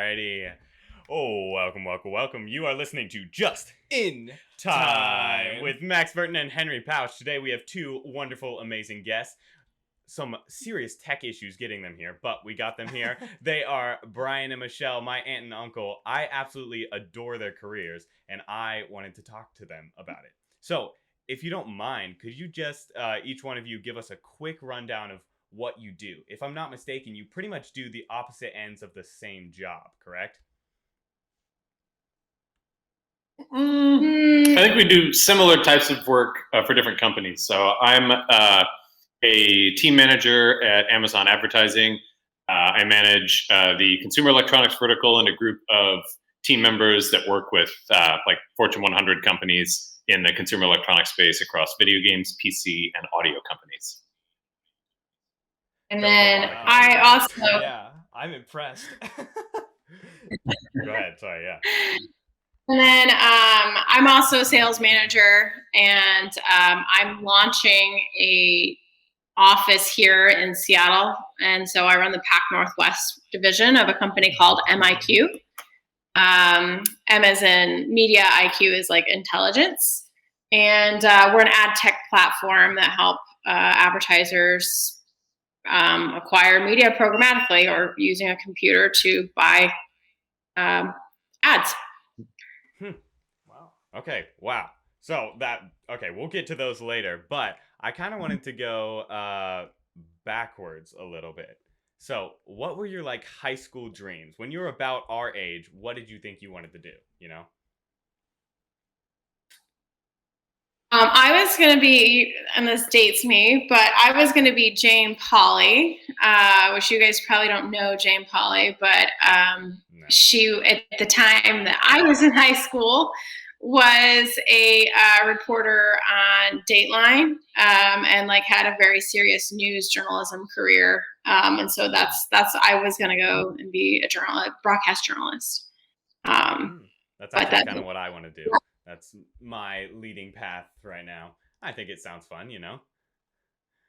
Alrighty. Oh, welcome. You are listening to Just In Time with Max Burton and Henry Pouch. Today we have two wonderful, amazing guests. Some serious tech issues getting them here, but we got them here. They are Brian and Michelle, my aunt and uncle. I absolutely adore their careers, and I wanted to talk to them about it. So, if you don't mind, could you just, each one of you, give us a quick rundown of what you do? If I'm not mistaken, you pretty much do the opposite ends of the same job, correct? I think we do similar types of work for different companies. So I'm a team manager at Amazon Advertising. I manage the consumer electronics vertical and a group of team members that work with like Fortune 100 companies in the consumer electronics space across video games, PC, and audio companies. And then I also... Yeah, I'm impressed. Go ahead. Sorry, yeah. And then I'm also a sales manager, and I'm launching a office here in Seattle. And so I run the Pac Northwest division of a company called MIQ. M as in media, IQ is like intelligence. And we're an ad tech platform that help advertisers acquire media programmatically or using a computer to buy ads. Wow. Okay. Wow. So we'll get to those later, but I kind of wanted to go backwards a little bit. So what were your like high school dreams? When you were about our age, what did you think you wanted to do, you know? I was going to be, and this dates me, but I was going to be Jane Pauley, which you guys probably don't know Jane Pauley, but No. she, at the time that I was in high school, was a reporter on Dateline, and like had a very serious news journalism career. And so that's I was going to go and be a broadcast journalist. That's actually kind of what I want to do. That's my leading path right now. I think it sounds fun, you know?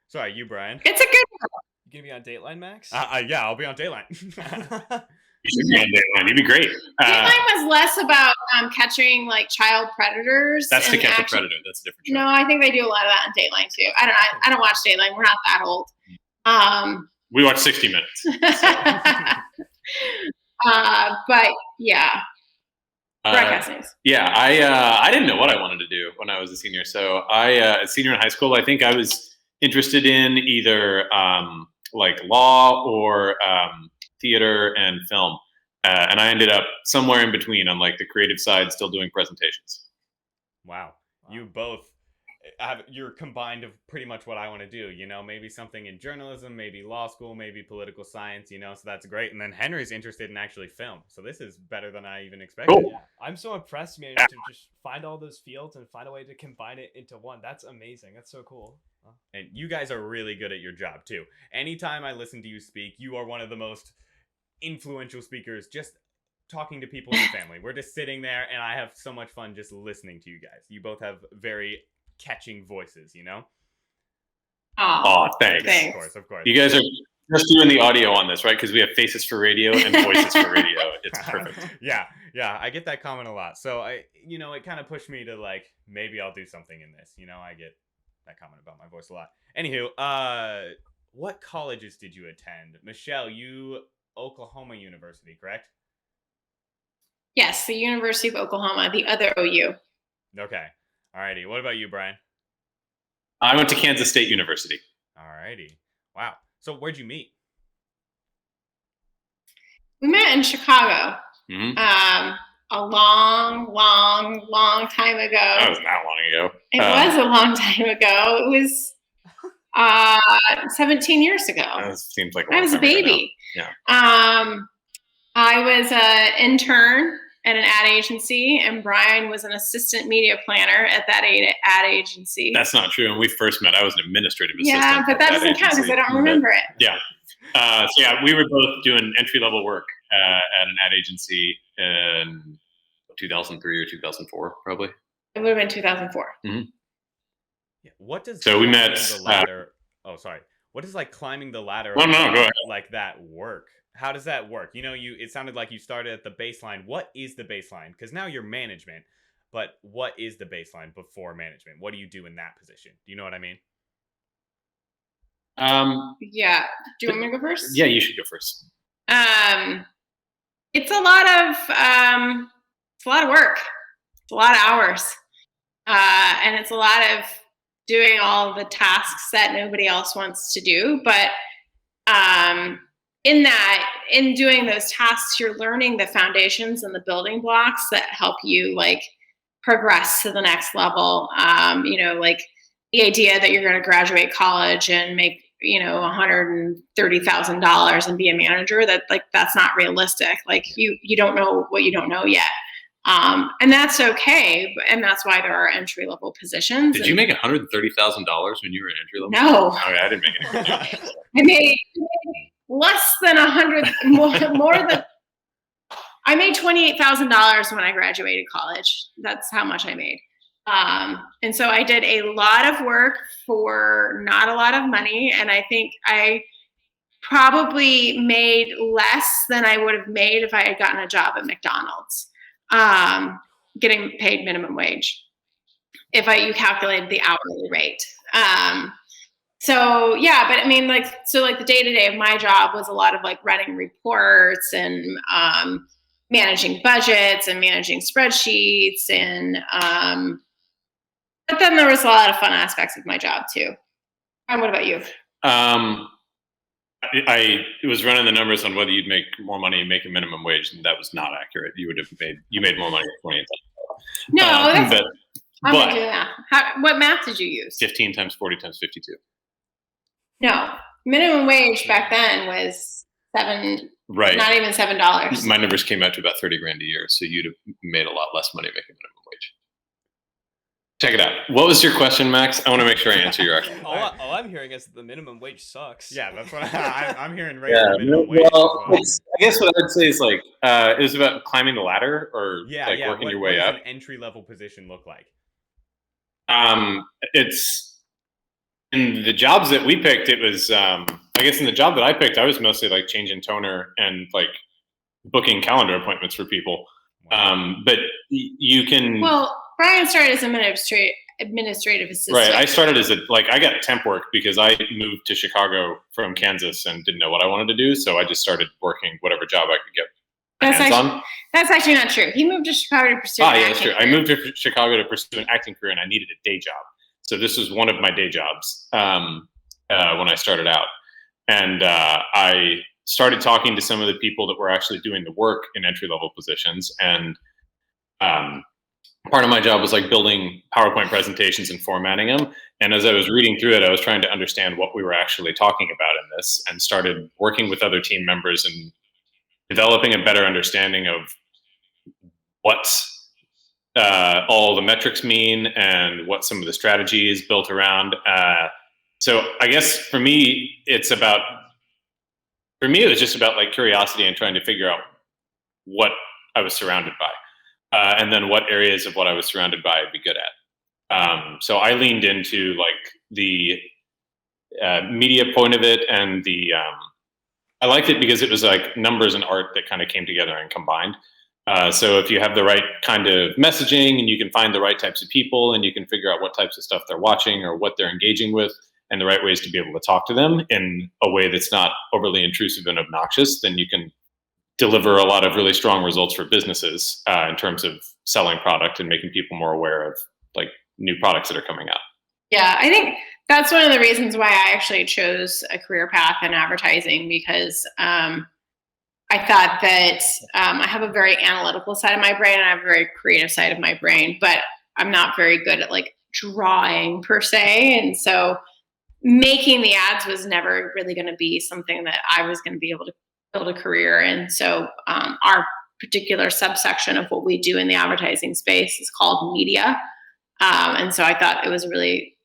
Sorry, you, Brian. It's a good one. You gonna be on Dateline, Max? Yeah, I'll be on Dateline. You should be on Dateline. You'd be great. Dateline was less about catching like child predators. That's To Catch a Predator. That's a different show. No, I think they do a lot of that on Dateline too. I don't know. I don't watch Dateline. We're not that old. We watch 60 Minutes. But yeah. Yeah, I didn't know what I wanted to do when I was a senior. So a senior in high school, I think I was interested in either like law or theater and film. And I ended up somewhere in between on like the creative side, still doing presentations. Wow. You both you're combined of pretty much what I want to do, you know, maybe something in journalism, maybe law school, maybe political science, you know, so that's great. And then Henry's interested in actually film. So this is better than I even expected. Cool. Yeah. I'm so impressed, man, to just find all those fields and find a way to combine it into one. That's amazing. That's so cool. And you guys are really good at your job too. Anytime I listen to you speak, you are one of the most influential speakers, just talking to people in the family. We're just sitting there and I have so much fun just listening to you guys. You both have very catching voices, you know? Oh, thanks. Of course. You guys are just doing the audio on this, right? Because we have faces for radio and voices for radio. It's perfect. Yeah. I get that comment a lot. So it kind of pushed me to like, maybe I'll do something in this. You know, I get that comment about my voice a lot. Anywho, what colleges did you attend? Michelle, you Oklahoma University, correct? Yes, the University of Oklahoma, the other OU. Okay. Alrighty. What about you, Brian? I went to Kansas State University. Alrighty. Wow. So where'd you meet? We met in Chicago. Mm-hmm. A long time ago. That was not long ago. It was a long time ago. It was 17 years ago. That seems like I was a baby. Yeah. I was an intern at an ad agency, and Brian was an assistant media planner at that ad agency. That's not true. When we first met, I was an administrative assistant. Yeah, but that doesn't count because I don't remember it. Yeah. We were both doing entry-level work at an ad agency in 2003 or 2004, probably. It would have been 2004. Mm-hmm. Yeah. What does we met the ladder? What does like climbing the ladder? Go ahead. Like that work? How does that work? It sounded like you started at the baseline. What is the baseline? Because now you're management, but what is the baseline before management? What do you do in that position? Do you know what I mean? Yeah. Do you want me to go first? Yeah, you should go first. It's a lot of work. It's a lot of hours. And it's a lot of doing all the tasks that nobody else wants to do. But in doing those tasks, you're learning the foundations and the building blocks that help you like progress to the next level. Like the idea that you're going to graduate college and make $130,000 and be a manager, that's not realistic. Like you don't know what you don't know yet. And that's okay. And that's why there are entry level positions. Did you make $130,000 when you were in entry level? No. Okay, I didn't make any. I made less than 100, more than, I made $28,000 when I graduated college. That's how much I made. And so I did a lot of work for not a lot of money. And I think I probably made less than I would have made if I had gotten a job at McDonald's, getting paid minimum wage, if you calculated the hourly rate. So yeah, but I mean, like the day-to-day of my job was a lot of like running reports and managing budgets and managing spreadsheets, and but then there was a lot of fun aspects of my job too. And what about you? I was running the numbers on whether you'd make more money making minimum wage, and that was not accurate. You made more money at 28. No, I'm but gonna do that. What math did you use? 15 times 40 times 52. No, minimum wage back then was $7. Right. Not even $7. My numbers came out to about 30 grand a year, so you'd have made a lot less money making minimum wage. Check it out. What was your question, Max? I want to make sure I answer your question. All I'm hearing is that the minimum wage sucks. Yeah, that's what I'm hearing. Minimum wage. Well, I guess what I would say is like it was about climbing the ladder or working your way up. What does an entry level position look like? It's in the jobs that we picked. It was I guess in the job that I picked, I was mostly like changing toner and like booking calendar appointments for people. Wow. But you can. Well, Brian started as administrative assistant. Right. I started as I got temp work because I moved to Chicago from Kansas and didn't know what I wanted to do. So I just started working whatever job I could get my hands on. That's actually not true. He moved to Chicago to pursue an acting that's true. career. I moved to Chicago to pursue an acting career, and I needed a day job. So this was one of my day jobs when I started out. And I started talking to some of the people that were actually doing the work in entry-level positions. And part of my job was like building PowerPoint presentations and formatting them. And as I was reading through it, I was trying to understand what we were actually talking about in this, and started working with other team members and developing a better understanding of what all the metrics mean and what some of the strategy is built around. So I guess for me, it was just about like curiosity and trying to figure out what I was surrounded by. And then what areas of what I was surrounded by I'd be good at. So I leaned into like the media point of it, and I liked it because it was like numbers and art that kind of came together and combined. So if you have the right kind of messaging, and you can find the right types of people, and you can figure out what types of stuff they're watching or what they're engaging with, and the right ways to be able to talk to them in a way that's not overly intrusive and obnoxious, then you can deliver a lot of really strong results for businesses in terms of selling product and making people more aware of like new products that are coming out. Yeah, I think that's one of the reasons why I actually chose a career path in advertising, because I thought that I have a very analytical side of my brain and I have a very creative side of my brain, but I'm not very good at like drawing per se. And so making the ads was never really going to be something that I was going to be able to build a career in. So our particular subsection of what we do in the advertising space is called media. And so I thought it was a really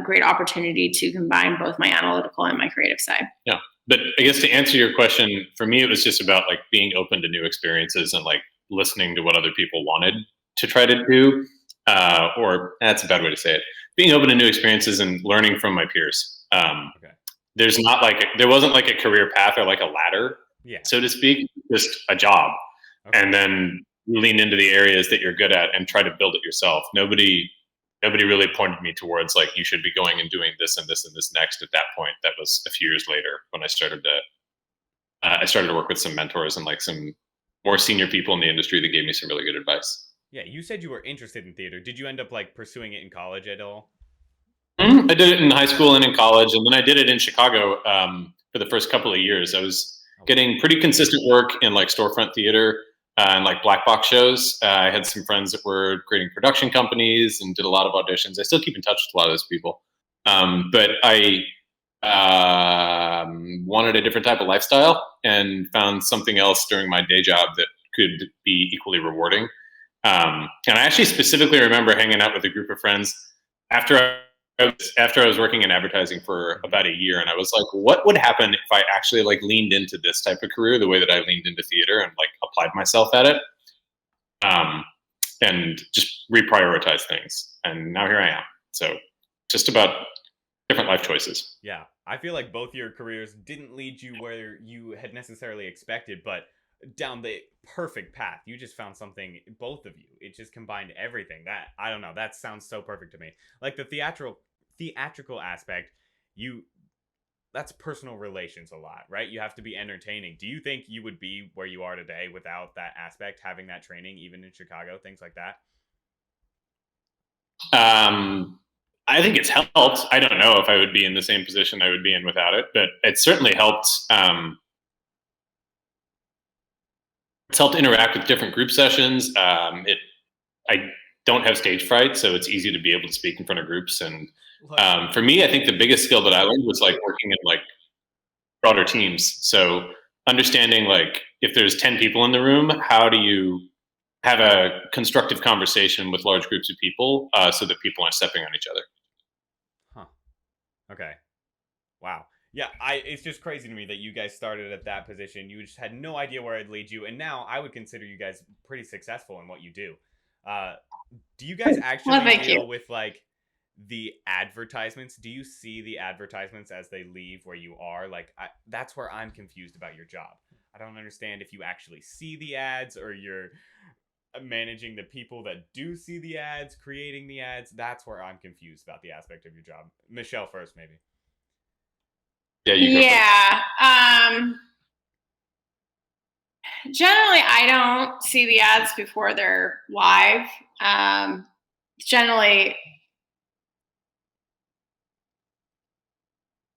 great opportunity to combine both my analytical and my creative side. Yeah. But I guess to answer your question, for me, it was just about like being open to new experiences and like listening to what other people wanted to try to do. Or that's a bad way to say it. Being open to new experiences and learning from my peers. Okay. There wasn't like a career path or like a ladder so to speak, just a job. Okay. And then lean into the areas that you're good at and try to build it yourself. Nobody really pointed me towards like you should be going and doing this and this and this next at that point. That was a few years later when I started to work with some mentors and like some more senior people in the industry that gave me some really good advice. Yeah, you said you were interested in theater. Did you end up like pursuing it in college at all? I did it in high school and in college, and then I did it in Chicago for the first couple of years. I was getting pretty consistent work in like storefront theater and like black box shows. I had some friends that were creating production companies and did a lot of auditions. I still keep in touch with a lot of those people, but I wanted a different type of lifestyle and found something else during my day job that could be equally rewarding. And I actually specifically remember hanging out with a group of friends after I was working in advertising for about a year, and I was like, what would happen if I actually like leaned into this type of career the way that I leaned into theater and like applied myself at it, and just reprioritize things. And now here I am. So just about different life choices. Yeah, I feel like both your careers didn't lead you where you had necessarily expected, but down the perfect path. You just found something, both of you. It just combined everything. That, I don't know, that sounds so perfect to me. Like the theatrical aspect, that's personal relations a lot, right? You have to be entertaining. Do you think you would be where you are today without that aspect, having that training, even in Chicago, things like that? I think it's helped. I don't know if I would be in the same position I would be in without it, but it certainly helped. It's helped interact with different group sessions. I don't have stage fright, so it's easy to be able to speak in front of groups. And for me, I think the biggest skill that I learned was like working in like broader teams. So understanding like if there's 10 people in the room, how do you have a constructive conversation with large groups of people so that people aren't stepping on each other? Huh. Okay. Wow. Yeah, it's just crazy to me that you guys started at that position. You just had no idea where I'd lead you, and now I would consider you guys pretty successful in what you do. Do you guys actually deal with like the advertisements? Do you see the advertisements as they leave where you are? Like that's where I'm confused about your job. I don't understand if you actually see the ads or you're managing the people that do see the ads, creating the ads. That's where I'm confused about the aspect of your job. Michelle first, maybe. Yeah. Generally, I don't see the ads before they're live. Generally,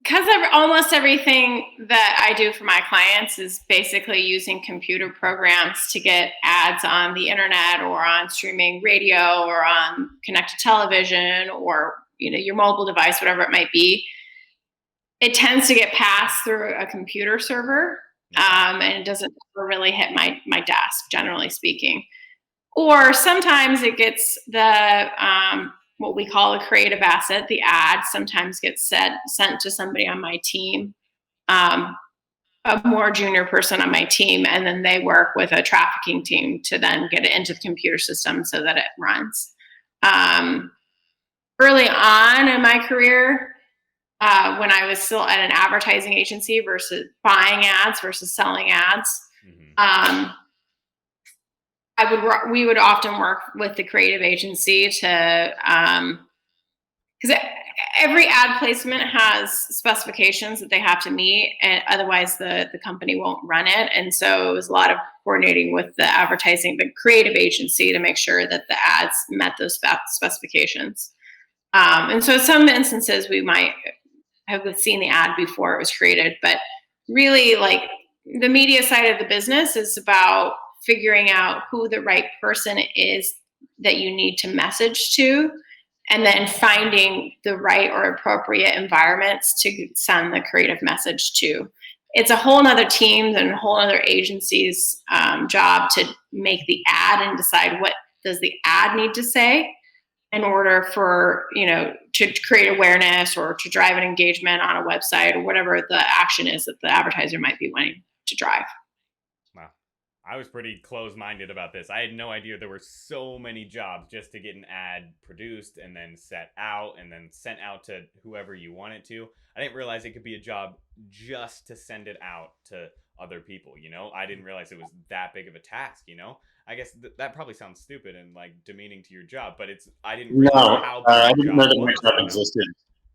because almost everything that I do for my clients is basically using computer programs to get ads on the internet or on streaming radio or on connected television or your mobile device, whatever it might be. It tends to get passed through a computer server, and it doesn't really hit my desk, generally speaking. Or sometimes it gets what we call a creative asset. The ad sometimes gets sent to somebody on my team, a more junior person on my team, and then they work with a trafficking team to then get it into the computer system so that it runs. Early on in my career, when I was still at an advertising agency versus buying ads versus selling ads, we would often work with the creative agency to, because every ad placement has specifications that they have to meet, and otherwise the company won't run it. And so it was a lot of coordinating with the creative agency to make sure that the ads met those specifications. And so in some instances we might have seen the ad before it was created, but really like the media side of the business is about figuring out who the right person is that you need to message to, and then finding the right or appropriate environments to send the creative message to. It's a whole nother team and a whole other agency's job to make the ad and decide what does the ad need to say in order for, to create awareness or to drive an engagement on a website or whatever the action is that the advertiser might be wanting to drive. Wow. I was pretty close-minded about this. I had no idea there were so many jobs just to get an ad produced and then set out and then sent out to whoever you want it to. I didn't realize it could be a job just to send it out to other people, you know? I didn't realize it was that big of a task, you know? I guess that probably sounds stupid and like demeaning to your job, but I didn't realize how big I the didn't know job that my was. job existed.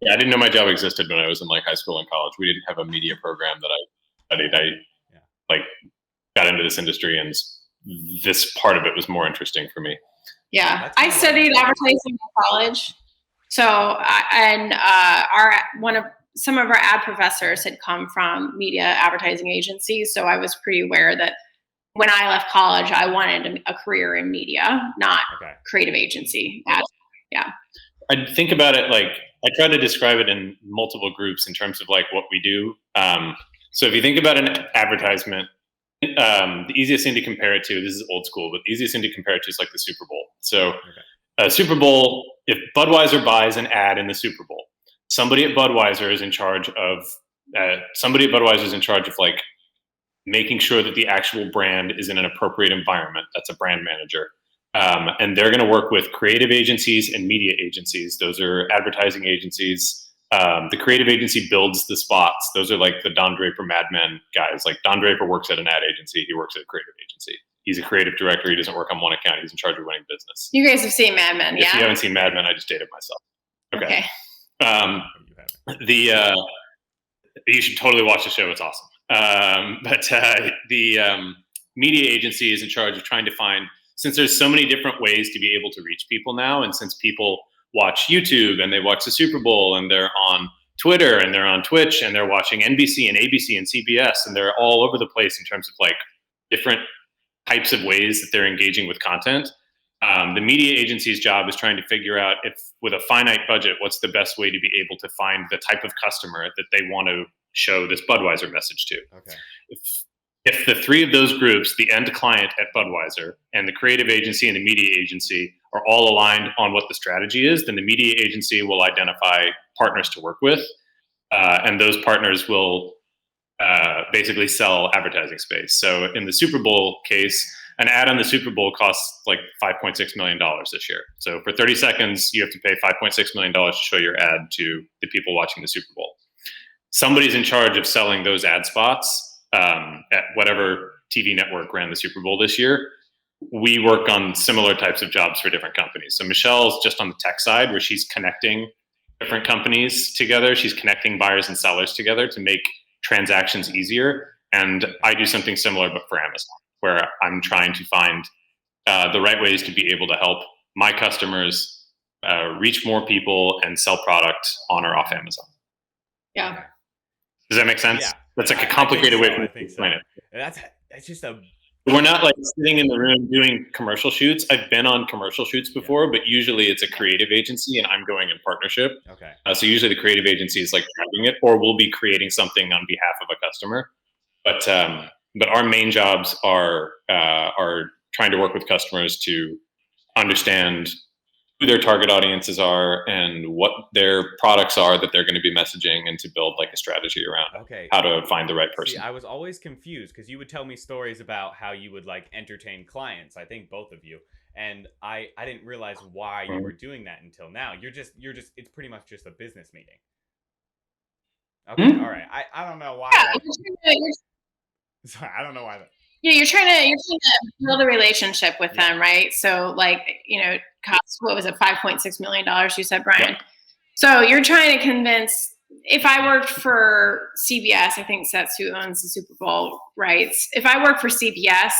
Yeah, I didn't know my job existed when I was in like high school and college. We didn't have a media program that I studied. Like got into this industry, and this part of it was more interesting for me. Yeah, I studied advertising in college. So, some of our ad professors had come from media advertising agencies. So I was pretty aware that when I left college, I wanted a career in media, not creative agency. Yeah. I think about it like I try to describe it in multiple groups in terms of like what we do. So if you think about an advertisement, the easiest thing to compare it to, this is old school, but the easiest thing to compare it to is like the Super Bowl. So Super Bowl, if Budweiser buys an ad in the Super Bowl, somebody at Budweiser is in charge of like making sure that the actual brand is in an appropriate environment. That's a brand manager. And they're going to work with creative agencies and media agencies. Those are advertising agencies. The creative agency builds the spots. Those are like the Don Draper Mad Men guys. Like Don Draper works at an ad agency. He works at a creative agency. He's a creative director. He doesn't work on one account. He's in charge of running business. You guys have seen Mad Men, yeah? If you haven't seen Mad Men, I just dated myself. Okay. You should totally watch the show. It's awesome. The media agency is in charge of trying to find, since there's so many different ways to be able to reach people now, and since people watch YouTube and they watch the Super Bowl and they're on Twitter and they're on Twitch and they're watching NBC and ABC and CBS and they're all over the place in terms of like different types of ways that they're engaging with content. The media agency's job is trying to figure out if, with a finite budget, what's the best way to be able to find the type of customer that they want to show this Budweiser message to. Okay. If the three of those groups, the end client at Budweiser and the creative agency and the media agency, are all aligned on what the strategy is, then the media agency will identify partners to work with, and those partners will basically sell advertising space. So in the Super Bowl case, an ad on the Super Bowl costs like $5.6 million this year. So for 30 seconds, you have to pay $5.6 million to show your ad to the people watching the Super Bowl. Somebody's in charge of selling those ad spots at whatever TV network ran the Super Bowl this year. We work on similar types of jobs for different companies. So Michelle's just on the tech side, where she's connecting different companies together. She's connecting buyers and sellers together to make transactions easier. And I do something similar, but for Amazon, where I'm trying to find the right ways to be able to help my customers reach more people and sell product on or off Amazon. Yeah. Does that make sense? Yeah. That's like a complicated way to explain it. That's just a... We're not like sitting in the room doing commercial shoots. I've been on commercial shoots before, but usually it's a creative agency and I'm going in partnership. Okay. So usually the creative agency is like driving it, or we'll be creating something on behalf of a customer. But our main jobs are trying to work with customers to understand who their target audiences are and what their products are that they're going to be messaging, and to build like a strategy around how to find the right person. See, I was always confused because you would tell me stories about how you would like entertain clients. I think both of you, and I didn't realize why you were doing that until now. You're just it's pretty much just a business meeting. Okay, all right. I don't know why. Sorry, I don't know why that. Yeah, you're trying to build a relationship with them, right? So like, cost, what was it, $5.6 million you said, Brian? Yeah. So you're trying to convince, if I worked for CBS, I think that's who owns the Super Bowl rights. If I work for CBS,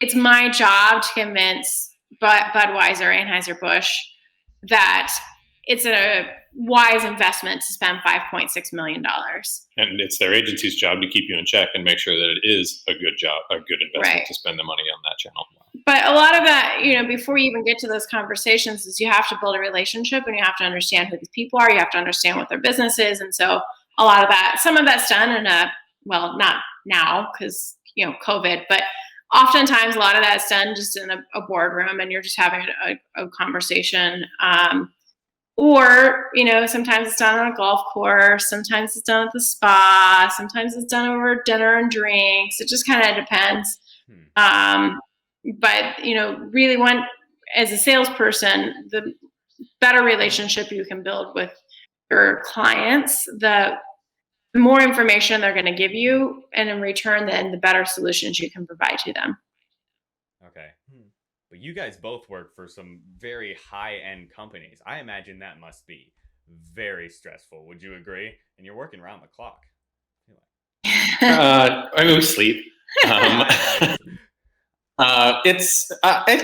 it's my job to convince Budweiser, Anheuser-Busch, that it's a wise investment to spend $5.6 million. And it's their agency's job to keep you in check and make sure that it is a good job, a good investment to spend the money on that channel. But a lot of that, before you even get to those conversations, is you have to build a relationship and you have to understand who these people are. You have to understand what their business is. And so a lot of that, some of that's done in not now because, COVID, but oftentimes a lot of that's done just in a boardroom and you're just having a conversation. Or, sometimes it's done on a golf course, sometimes it's done at the spa, sometimes it's done over dinner and drinks. It just kind of depends. But, really as a salesperson, the better relationship you can build with your clients, the the more information they're going to give you, and in return, then the better solutions you can provide to them. Okay. But you guys both work for some very high-end companies. I imagine that must be very stressful. Would you agree? And you're working around the clock. I mean, we sleep. I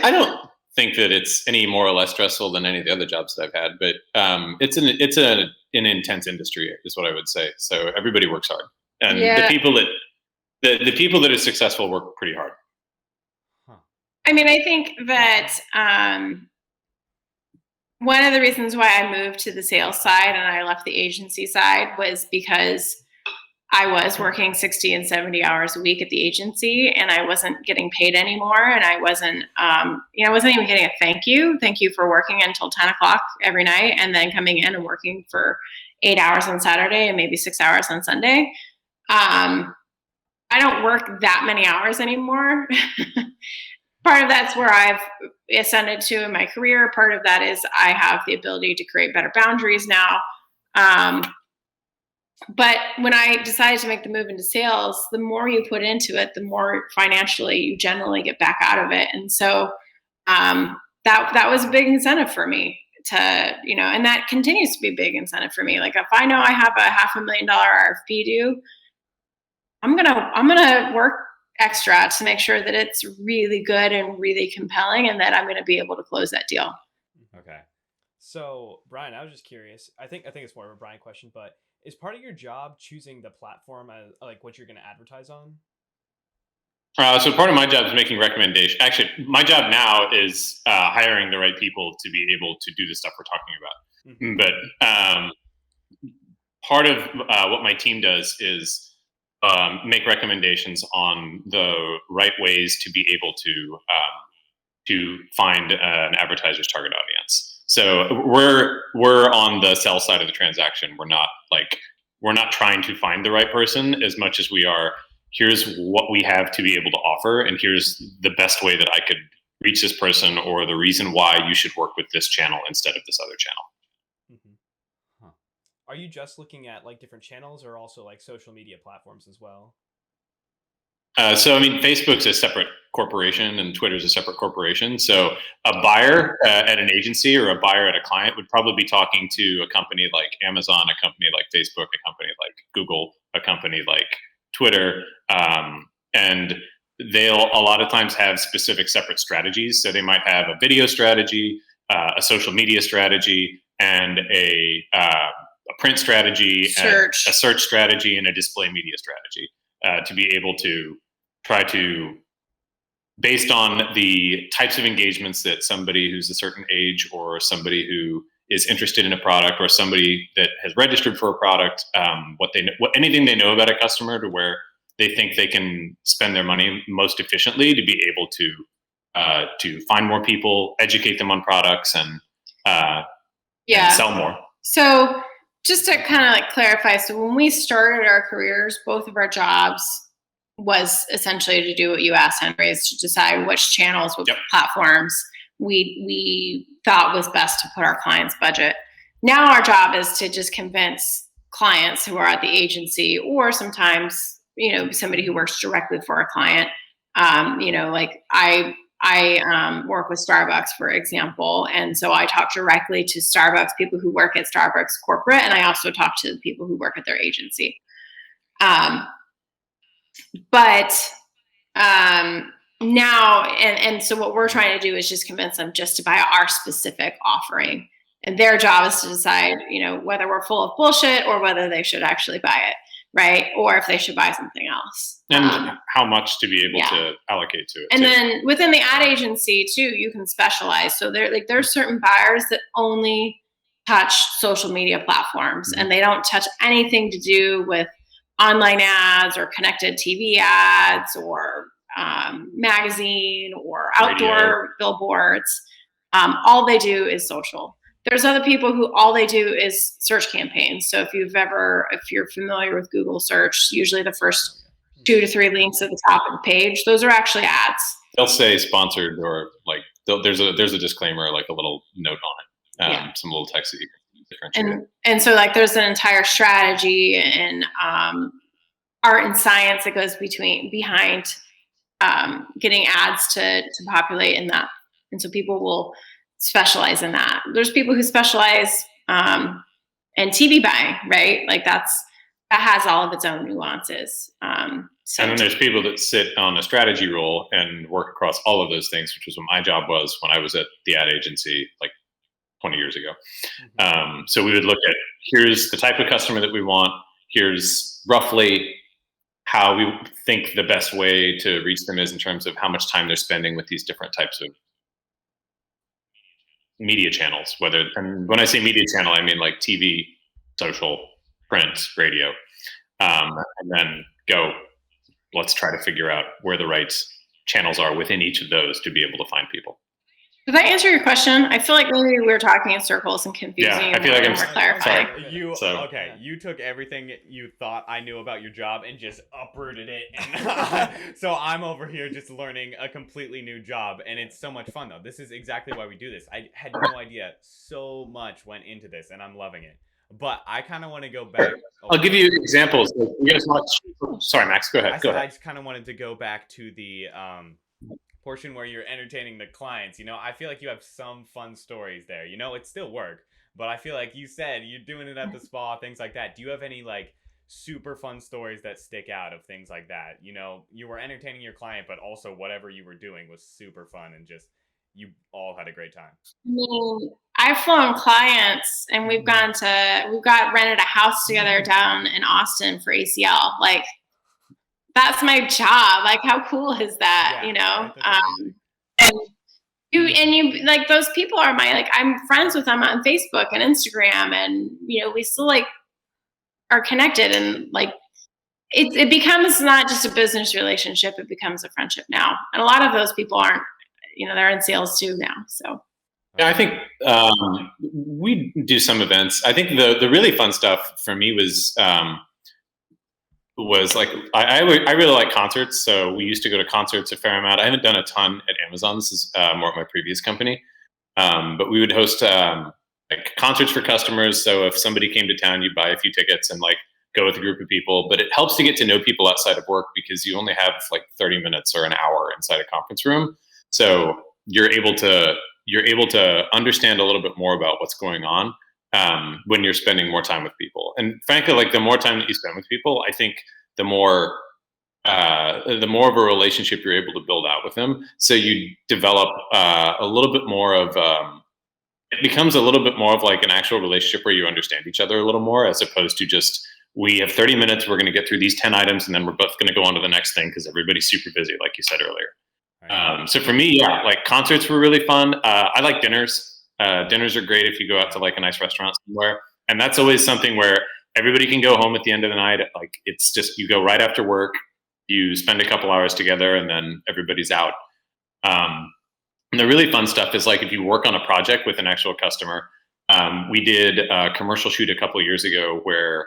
don't think that it's any more or less stressful than any of the other jobs that I've had, but it's an intense industry, is what I would say. So everybody works hard, and the people that are successful work pretty hard. I mean, I think that one of the reasons why I moved to the sales side and I left the agency side was because I was working 60 and 70 hours a week at the agency, and I wasn't getting paid anymore. And I wasn't, I wasn't even getting a thank you for working until 10 o'clock every night, and then coming in and working for 8 hours on Saturday and maybe 6 hours on Sunday. I don't work that many hours anymore. Part of that's where I've ascended to in my career. Part of that is I have the ability to create better boundaries now. But when I decided to make the move into sales, the more you put into it, the more financially you generally get back out of it. And so that was a big incentive for me to, and that continues to be a big incentive for me. Like if I know I have a $500,000 RFP due, I'm gonna work extra to make sure that it's really good and really compelling, and that I'm going to be able to close that deal. Okay. So Brian, I was just curious. I think it's more of a Brian question, but is part of your job choosing the platform as like what you're going to advertise on? So part of my job is making recommendations. Actually, my job now is hiring the right people to be able to do the stuff we're talking about. Mm-hmm. But part of what my team does is make recommendations on the right ways to be able to find an advertiser's target audience. So we're on the sell side of the transaction. We're not trying to find the right person as much as we are. Here's what we have to be able to offer, and here's the best way that I could reach this person, or the reason why you should work with this channel instead of this other channel. Mm-hmm. Huh. Are you just looking at like different channels, or also like social media platforms as well? So, I mean, Facebook's a separate corporation and Twitter's a separate corporation. So a buyer at an agency or a buyer at a client would probably be talking to a company like Amazon, a company like Facebook, a company like Google, a company like Twitter. And they'll a lot of times have specific separate strategies. So they might have a video strategy, a social media strategy, and a print strategy, and a search strategy, and a display media strategy. To be able to try to, based on the types of engagements that somebody who's a certain age, or somebody who is interested in a product, or somebody that has registered for a product, anything they know about a customer, to where they think they can spend their money most efficiently to be able to find more people, educate them on products, and sell more. So just to kind of like clarify, so when we started our careers, both of our jobs was essentially to do what you asked, Henry, is to decide which channels, which platforms we thought was best to put our clients' budget. Now our job is to just convince clients who are at the agency, or sometimes, somebody who works directly for a client. Like I work with Starbucks, for example, and so I talk directly to Starbucks, people who work at Starbucks corporate, and I also talk to the people who work at their agency. But now, and so what we're trying to do is just convince them just to buy our specific offering, and their job is to decide, whether we're full of bullshit or whether they should actually buy it, right? Or if they should buy something else. And how much to be able to allocate to it. And then within the ad agency too, you can specialize. So there's certain buyers that only touch social media platforms, and they don't touch anything to do with online ads or connected TV ads or magazine or outdoor billboards. All they do is social. There's other people who all they do is search campaigns. So if you're familiar with Google search, usually the first 2 to 3 links at the top of the page, those are actually ads. They'll say sponsored, or like there's a disclaimer, like a little note on it, some little text that you can use. And so like there's an entire strategy and art and science that goes behind getting ads to populate in that. And so people will specialize in that. There's people who specialize in TV buying, right? Like that has all of its own nuances. And then there's people that sit on a strategy role and work across all of those things, which was what my job was when I was at the ad agency like 20 years ago. So we would look at, here's the type of customer that we want. Here's roughly how we think the best way to reach them is in terms of how much time they're spending with these different types of media channels. And when I say media channel, I mean like TV, social, print, radio, and then let's try to figure out where the right channels are within each of those to be able to find people. Did I answer your question? I feel like maybe we were talking in circles and confusing. Yeah, I feel like I'm clarifying. sorry. You took everything you thought I knew about your job and just uprooted it. And so I'm over here just learning a completely new job, and it's so much fun though. This is exactly why we do this. I had no idea so much went into this, and I'm loving it. But I kind of want to go back. I'll give you examples. You guys sorry, Max, go ahead. I just kind of wanted to go back to the portion where you're entertaining the clients. I feel like you have some fun stories there. It's still work, but I feel like you said you're doing it at the spa, things like that. Do you have any like super fun stories that stick out of things like that? You were entertaining your client, but also whatever you were doing was super fun and just you all had a great time. I mean, I've flown clients and we've got rented a house together down in Austin for ACL. Like that's my job. Like how cool is that? And you like those people are I'm friends with them on Facebook and Instagram, and we still like are connected, and like it becomes not just a business relationship, it becomes a friendship now. And a lot of those people aren't, they're in sales too now. So yeah, I think we do some events. I think the really fun stuff for me was like I really like concerts, so we used to go to concerts a fair amount. I haven't done a ton at Amazon. This is more at my previous company, but we would host like concerts for customers. So if somebody came to town, you buy a few tickets and like go with a group of people. But it helps to get to know people outside of work because you only have like 30 minutes or an hour inside a conference room. So you're able to understand a little bit more about what's going on when you're spending more time with people. And frankly, like the more time that you spend with people, I think the more of a relationship you're able to build out with them. So you develop a little bit more of it becomes a little bit more of like an actual relationship where you understand each other a little more, as opposed to just, we have 30 minutes, we're going to get through these 10 items, and then we're both going to go on to the next thing because everybody's super busy, like you said earlier. So for me, yeah, like concerts were really fun. I like dinners. Dinners are great if you go out to like a nice restaurant somewhere. And that's always something where everybody can go home at the end of the night. Like it's just, you go right after work, you spend a couple hours together, and then everybody's out. And the really fun stuff is like if you work on a project with an actual customer. We did a commercial shoot a couple of years ago where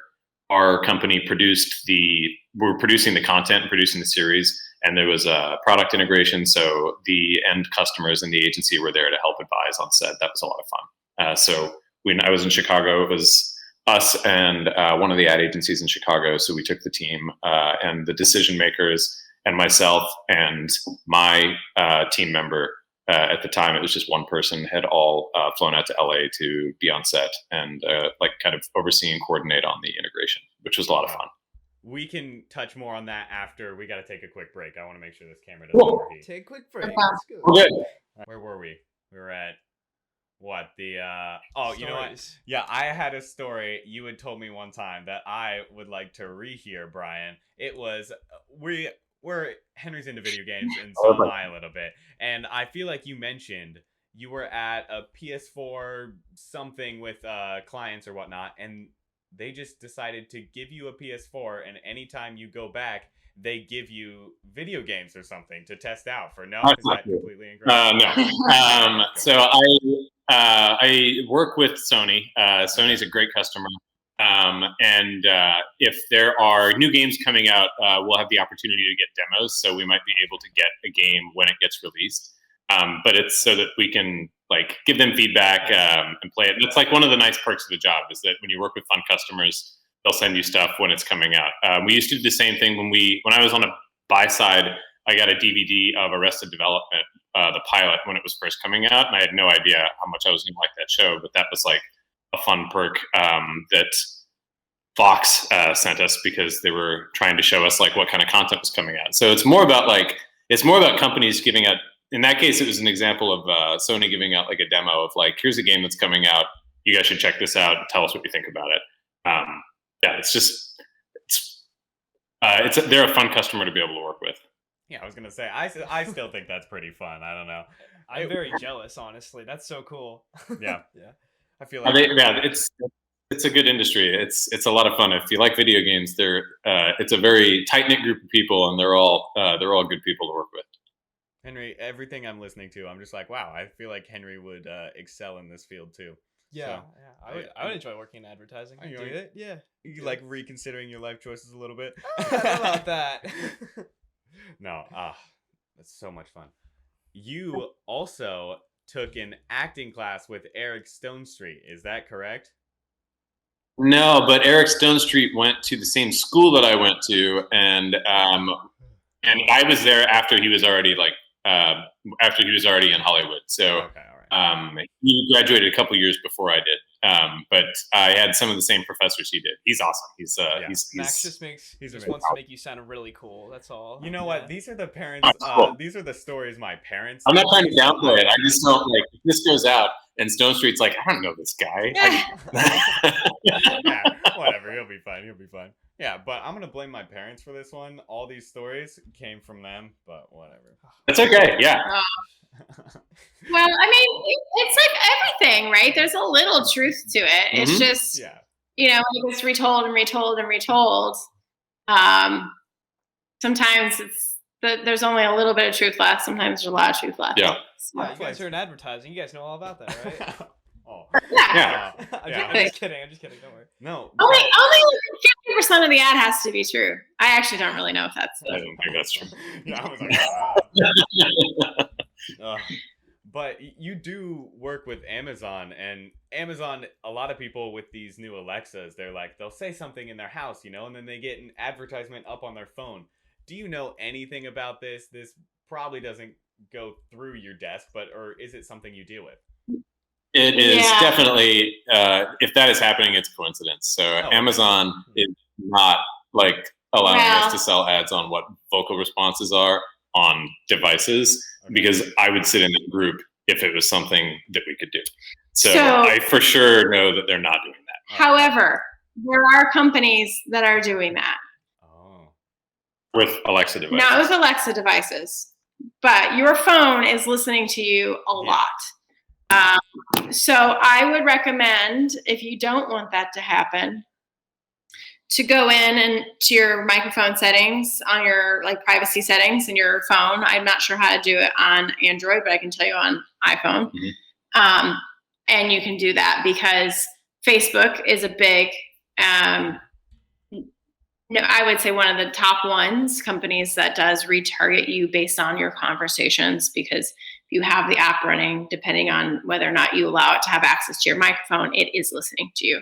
our company we're producing the content and producing the series. And there was a product integration, so the end customers and the agency were there to help advise on set. That was a lot of fun. So when I was in Chicago, it was us and one of the ad agencies in Chicago. So we took the team and the decision makers and myself and my team member at the time. It was just one person, had all flown out to LA to be on set and like kind of oversee and coordinate on the integration, which was a lot of fun. We can touch more on that after. We got to take a quick break. I want to make sure this camera doesn't overheat. Take a quick break. Let's go. Okay. Where were we? We were at what? You know what? Yeah, I had a story you had told me one time that I would like to rehear, Brian. It was we're Henry's into video games, and so am I a little bit. And I feel like you mentioned you were at a PS4 something with clients or whatnot, and they just decided to give you a PS4, and anytime you go back, they give you video games or something to test out for. No, is that completely incorrect? No. So I work with Sony. Sony's a great customer. And if there are new games coming out, we'll have the opportunity to get demos. So we might be able to get a game when it gets released. But it's so that we can like give them feedback and play it. That's like one of the nice perks of the job is that when you work with fun customers, they'll send you stuff when it's coming out. We used to do the same thing when I was on a buy side. I got a DVD of Arrested Development, the pilot, when it was first coming out, and I had no idea how much I was going to like that show. But that was like a fun perk that Fox sent us because they were trying to show us like what kind of content was coming out. So it's more about companies giving out. In that case, it was an example of Sony giving out like a demo of like, here's a game that's coming out. You guys should check this out. Tell us what you think about it. They're a fun customer to be able to work with. Yeah, I was gonna say, I still think that's pretty fun. I don't know. I'm very jealous, honestly. That's so cool. Yeah. Yeah. I feel like it's a good industry. It's a lot of fun. If you like video games, it's a very tight knit group of people, and they're all good people to work with. Henry, everything I'm listening to, I'm just like, wow, I feel like Henry would excel in this field too. Yeah, I would enjoy working in advertising. You do it? Yeah. You like reconsidering your life choices a little bit? I don't know about that. No, that's so much fun. You also took an acting class with Eric Stonestreet. Is that correct? No, but Eric Stonestreet went to the same school that I went to, and I was there after he was already in Hollywood. So Okay, all right. he graduated a couple years before I did. But I had some of the same professors he did. He's awesome. He's Max just wants to make you sound really cool. That's all. You know what? These are the parents. Cool. These are the stories my parents. I'm not trying to downplay it. I just don't like if this goes out and Stonestreet's like, I don't know this guy. Yeah, whatever. He'll be fine. He'll be fine. Yeah, but I'm gonna blame my parents for this one. All these stories came from them, but whatever. That's okay. Yeah. Well, I mean, it's like everything, right? There's a little truth to it. Mm-hmm. It's just, Yeah. It's retold and retold and retold. Sometimes there's only a little bit of truth left. Sometimes there's a lot of truth left. Yeah. Yeah, you guys are in advertising. You guys know all about that, right? Oh. Yeah. I'm just kidding. Don't worry. No. Only 50% of the ad has to be true. I actually don't really know if that's I don't think that's true. Yeah, I was like, but you do work with Amazon, and Amazon, a lot of people with these new Alexas, they'll say something in their house, and then they get an advertisement up on their phone. Do you know anything about this? This probably doesn't go through your desk, or is it something you deal with? It is definitely, if that is happening, it's coincidence. So Amazon is not like allowing us to sell ads on what vocal responses are on devices, because I would sit in the group if it was something that we could do. So I for sure know that they're not doing that. However, there are companies that are doing that. Oh. With Alexa devices. Not with Alexa devices, but your phone is listening to you a lot. So I would recommend, if you don't want that to happen, to go in and to your microphone settings on your privacy settings in your phone. I'm not sure how to do it on Android, but I can tell you on iPhone. Mm-hmm. And you can do that because Facebook is a big, I would say one of the top companies that does retarget you based on your conversations, because if you have the app running, depending on whether or not you allow it to have access to your microphone, it is listening to you.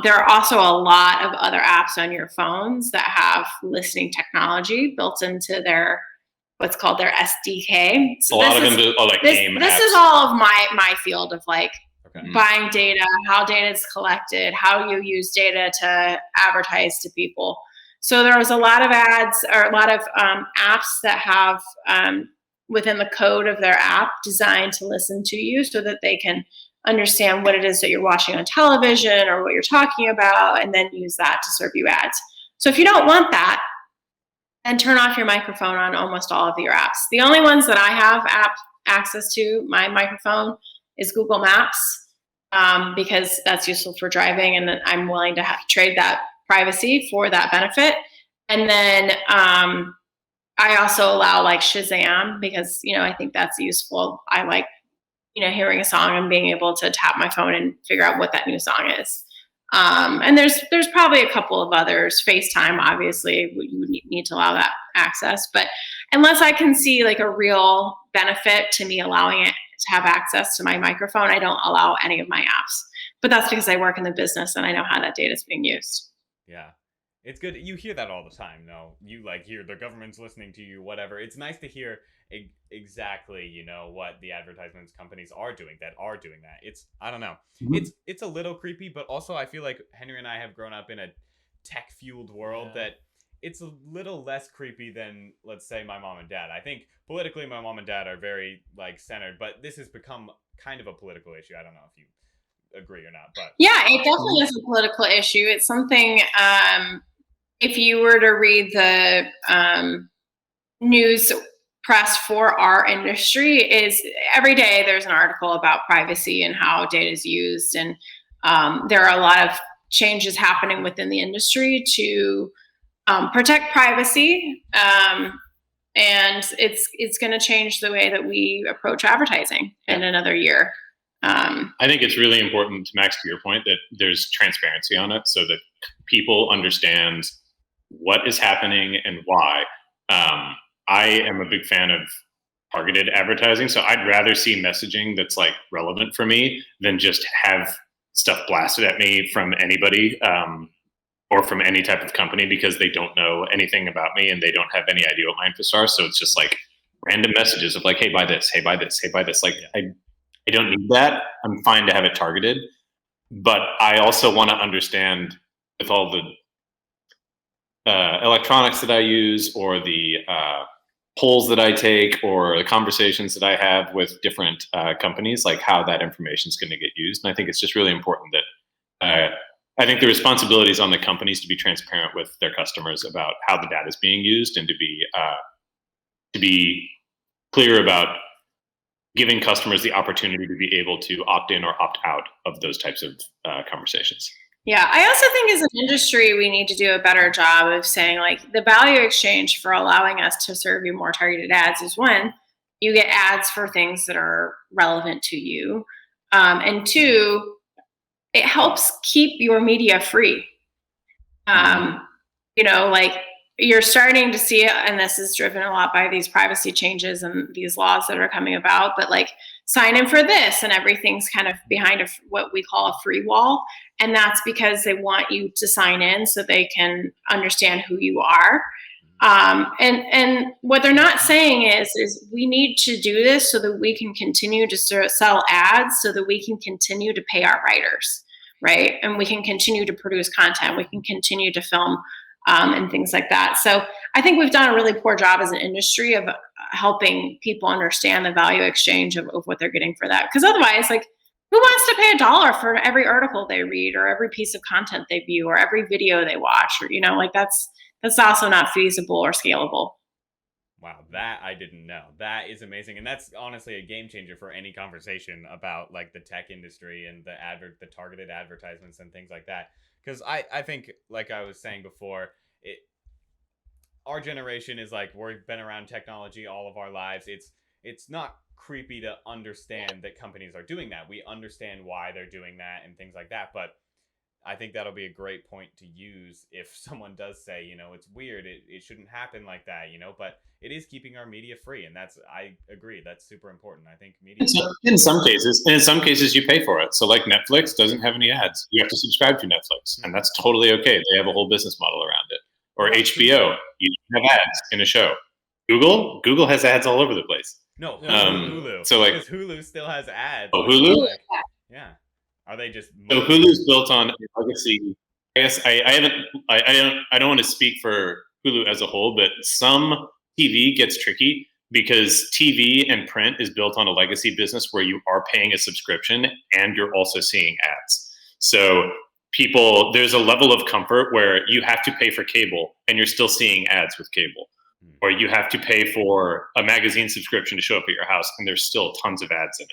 There are also a lot of other apps on your phones that have listening technology built into their what's called their SDK. So a lot of them are like game apps. This is all of my field of buying data, how data is collected, how you use data to advertise to people. So there was a lot of ads or a lot of apps that have within the code of their app designed to listen to you so that they can understand what it is that you're watching on television or what you're talking about, and then use that to serve you ads. So if you don't want that, then turn off your microphone on almost all of your apps. The only ones that I have access to, my microphone, is Google Maps, because that's useful for driving, and I'm willing to trade that privacy for that benefit. And then I also allow Shazam, because I think that's useful. I like hearing a song and being able to tap my phone and figure out what that new song is. And there's probably a couple of others. FaceTime, obviously, you would need to allow that access. But unless I can see a real benefit to me allowing to have access to my microphone, I don't allow any of my apps. But that's because I work in the business and I know how that data is being used. Yeah. It's good. You hear that all the time, though. You like hear the government's listening to you, whatever. It's nice to hear exactly, you know, what the advertisements companies are doing that. It's, I don't know. It's a little creepy, but also I feel like Henry and I have grown up in a tech fueled world that it's a little less creepy than, let's say, my mom and dad. I think politically my mom and dad are very like centered, but this has become kind of a political issue. I don't know if you agree or not, but yeah, it definitely is a political issue. It's something, if you were to read the news press for our industry, is every day there's an article about privacy and how data is used, and there are a lot of changes happening within the industry to protect privacy, and it's going to change the way that we approach advertising in another year. I think it's really important, Max, to your point, that there's transparency on it so that people understand what is happening and why. I am a big fan of targeted advertising, so I'd rather see messaging that's like relevant for me than just have stuff blasted at me from anybody or from any type of company because they don't know anything about me and they don't have any idea what my interests are. So it's just like random messages of like, hey, buy this, hey, buy this, hey, buy this. Like, I don't need that. I'm fine to have it targeted. But I also want to understand with all the electronics that I use or the polls that I take or the conversations that I have with different companies, like how that information is going to get used. And I think it's just really important that I think the responsibility is on the companies to be transparent with their customers about how the data is being used and to be clear about giving customers the opportunity to be able to opt in or opt out of those types of conversations. Yeah, I also think as an industry, we need to do a better job of saying like the value exchange for allowing us to serve you more targeted ads is one, you get ads for things that are relevant to you. And two, it helps keep your media free. You know, like you're starting to see, and this is driven a lot by these privacy changes and these laws that are coming about, but like sign in for this and everything's kind of behind what we call a free wall. And that's because they want you to sign in so they can understand who you are. And what they're not saying is we need to do this so that we can continue to sell ads, so that we can continue to pay our writers, right? And we can continue to produce content. We can continue to film and things like that. So I think we've done a really poor job as an industry of helping people understand the value exchange of what they're getting for that. Because otherwise, like, who wants to pay $1 for every article they read or every piece of content they view or every video they watch? Or, you know, like that's also not feasible or scalable. Wow, that I didn't know. That is amazing. And that's honestly a game changer for any conversation about like the tech industry and the targeted advertisements and things like that. Because I think, like I was saying before, our generation is like, we've been around technology all of our lives. It's not creepy to understand that companies are doing that. We understand why they're doing that and things like that. But I think that'll be a great point to use if someone does say, you know, it's weird, it shouldn't happen like that, you know, but it is keeping our media free. And I agree, that's super important. I think media. In some cases, you pay for it. So like Netflix doesn't have any ads. You have to subscribe to Netflix, and that's totally okay. They have a whole business model around it. Or HBO, you have ads in a show. Google has ads all over the place. No, Hulu. So like, because Hulu still has ads. Oh, Hulu? Like, yeah. Are they just? So Hulu's built on a legacy. I guess I don't want to speak for Hulu as a whole, but some TV gets tricky because TV and print is built on a legacy business where you are paying a subscription and you're also seeing ads. So there's a level of comfort where you have to pay for cable and you're still seeing ads with cable, or you have to pay for a magazine subscription to show up at your house and there's still tons of ads in it.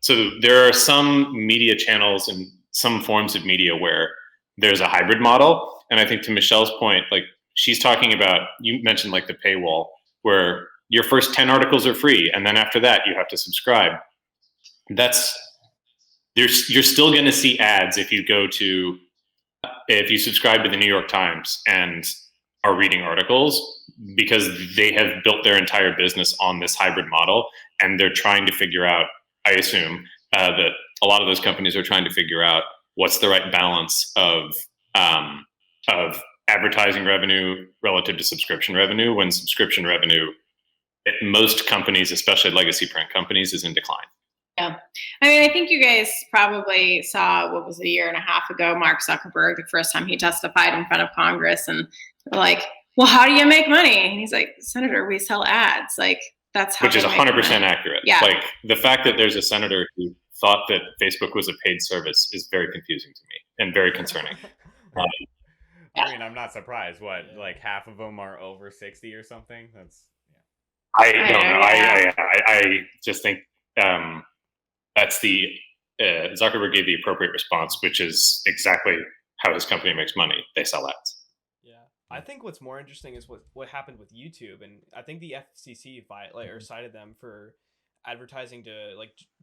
So there are some media channels and some forms of media where there's a hybrid model. And I think to Michelle's point, like she's talking about, you mentioned like the paywall where your first 10 articles are free. And then after that, you have to subscribe. You're still going to see ads if you subscribe to the New York Times and are reading articles, because they have built their entire business on this hybrid model. and they're trying to figure out, I assume, that a lot of those companies are trying to figure out what's the right balance of advertising revenue relative to subscription revenue, when subscription revenue at most companies, especially legacy print companies, is in decline. Yeah. I mean, I think you guys probably saw, what was it, a year and a half ago, Mark Zuckerberg, the first time he testified in front of Congress, and they're like, well, how do you make money? And he's like, Senator, we sell ads. Like, that's how. Which is 100% accurate. Yeah. Like, the fact that there's a senator who thought that Facebook was a paid service is very confusing to me and very concerning. I mean, I'm not surprised. What, like half of them are over 60 or something? That's. I don't know. I just think that's the Zuckerberg gave the appropriate response, which is exactly how his company makes money. They sell ads. Yeah, I think what's more interesting is what happened with YouTube, and I think the FCC cited them for advertising to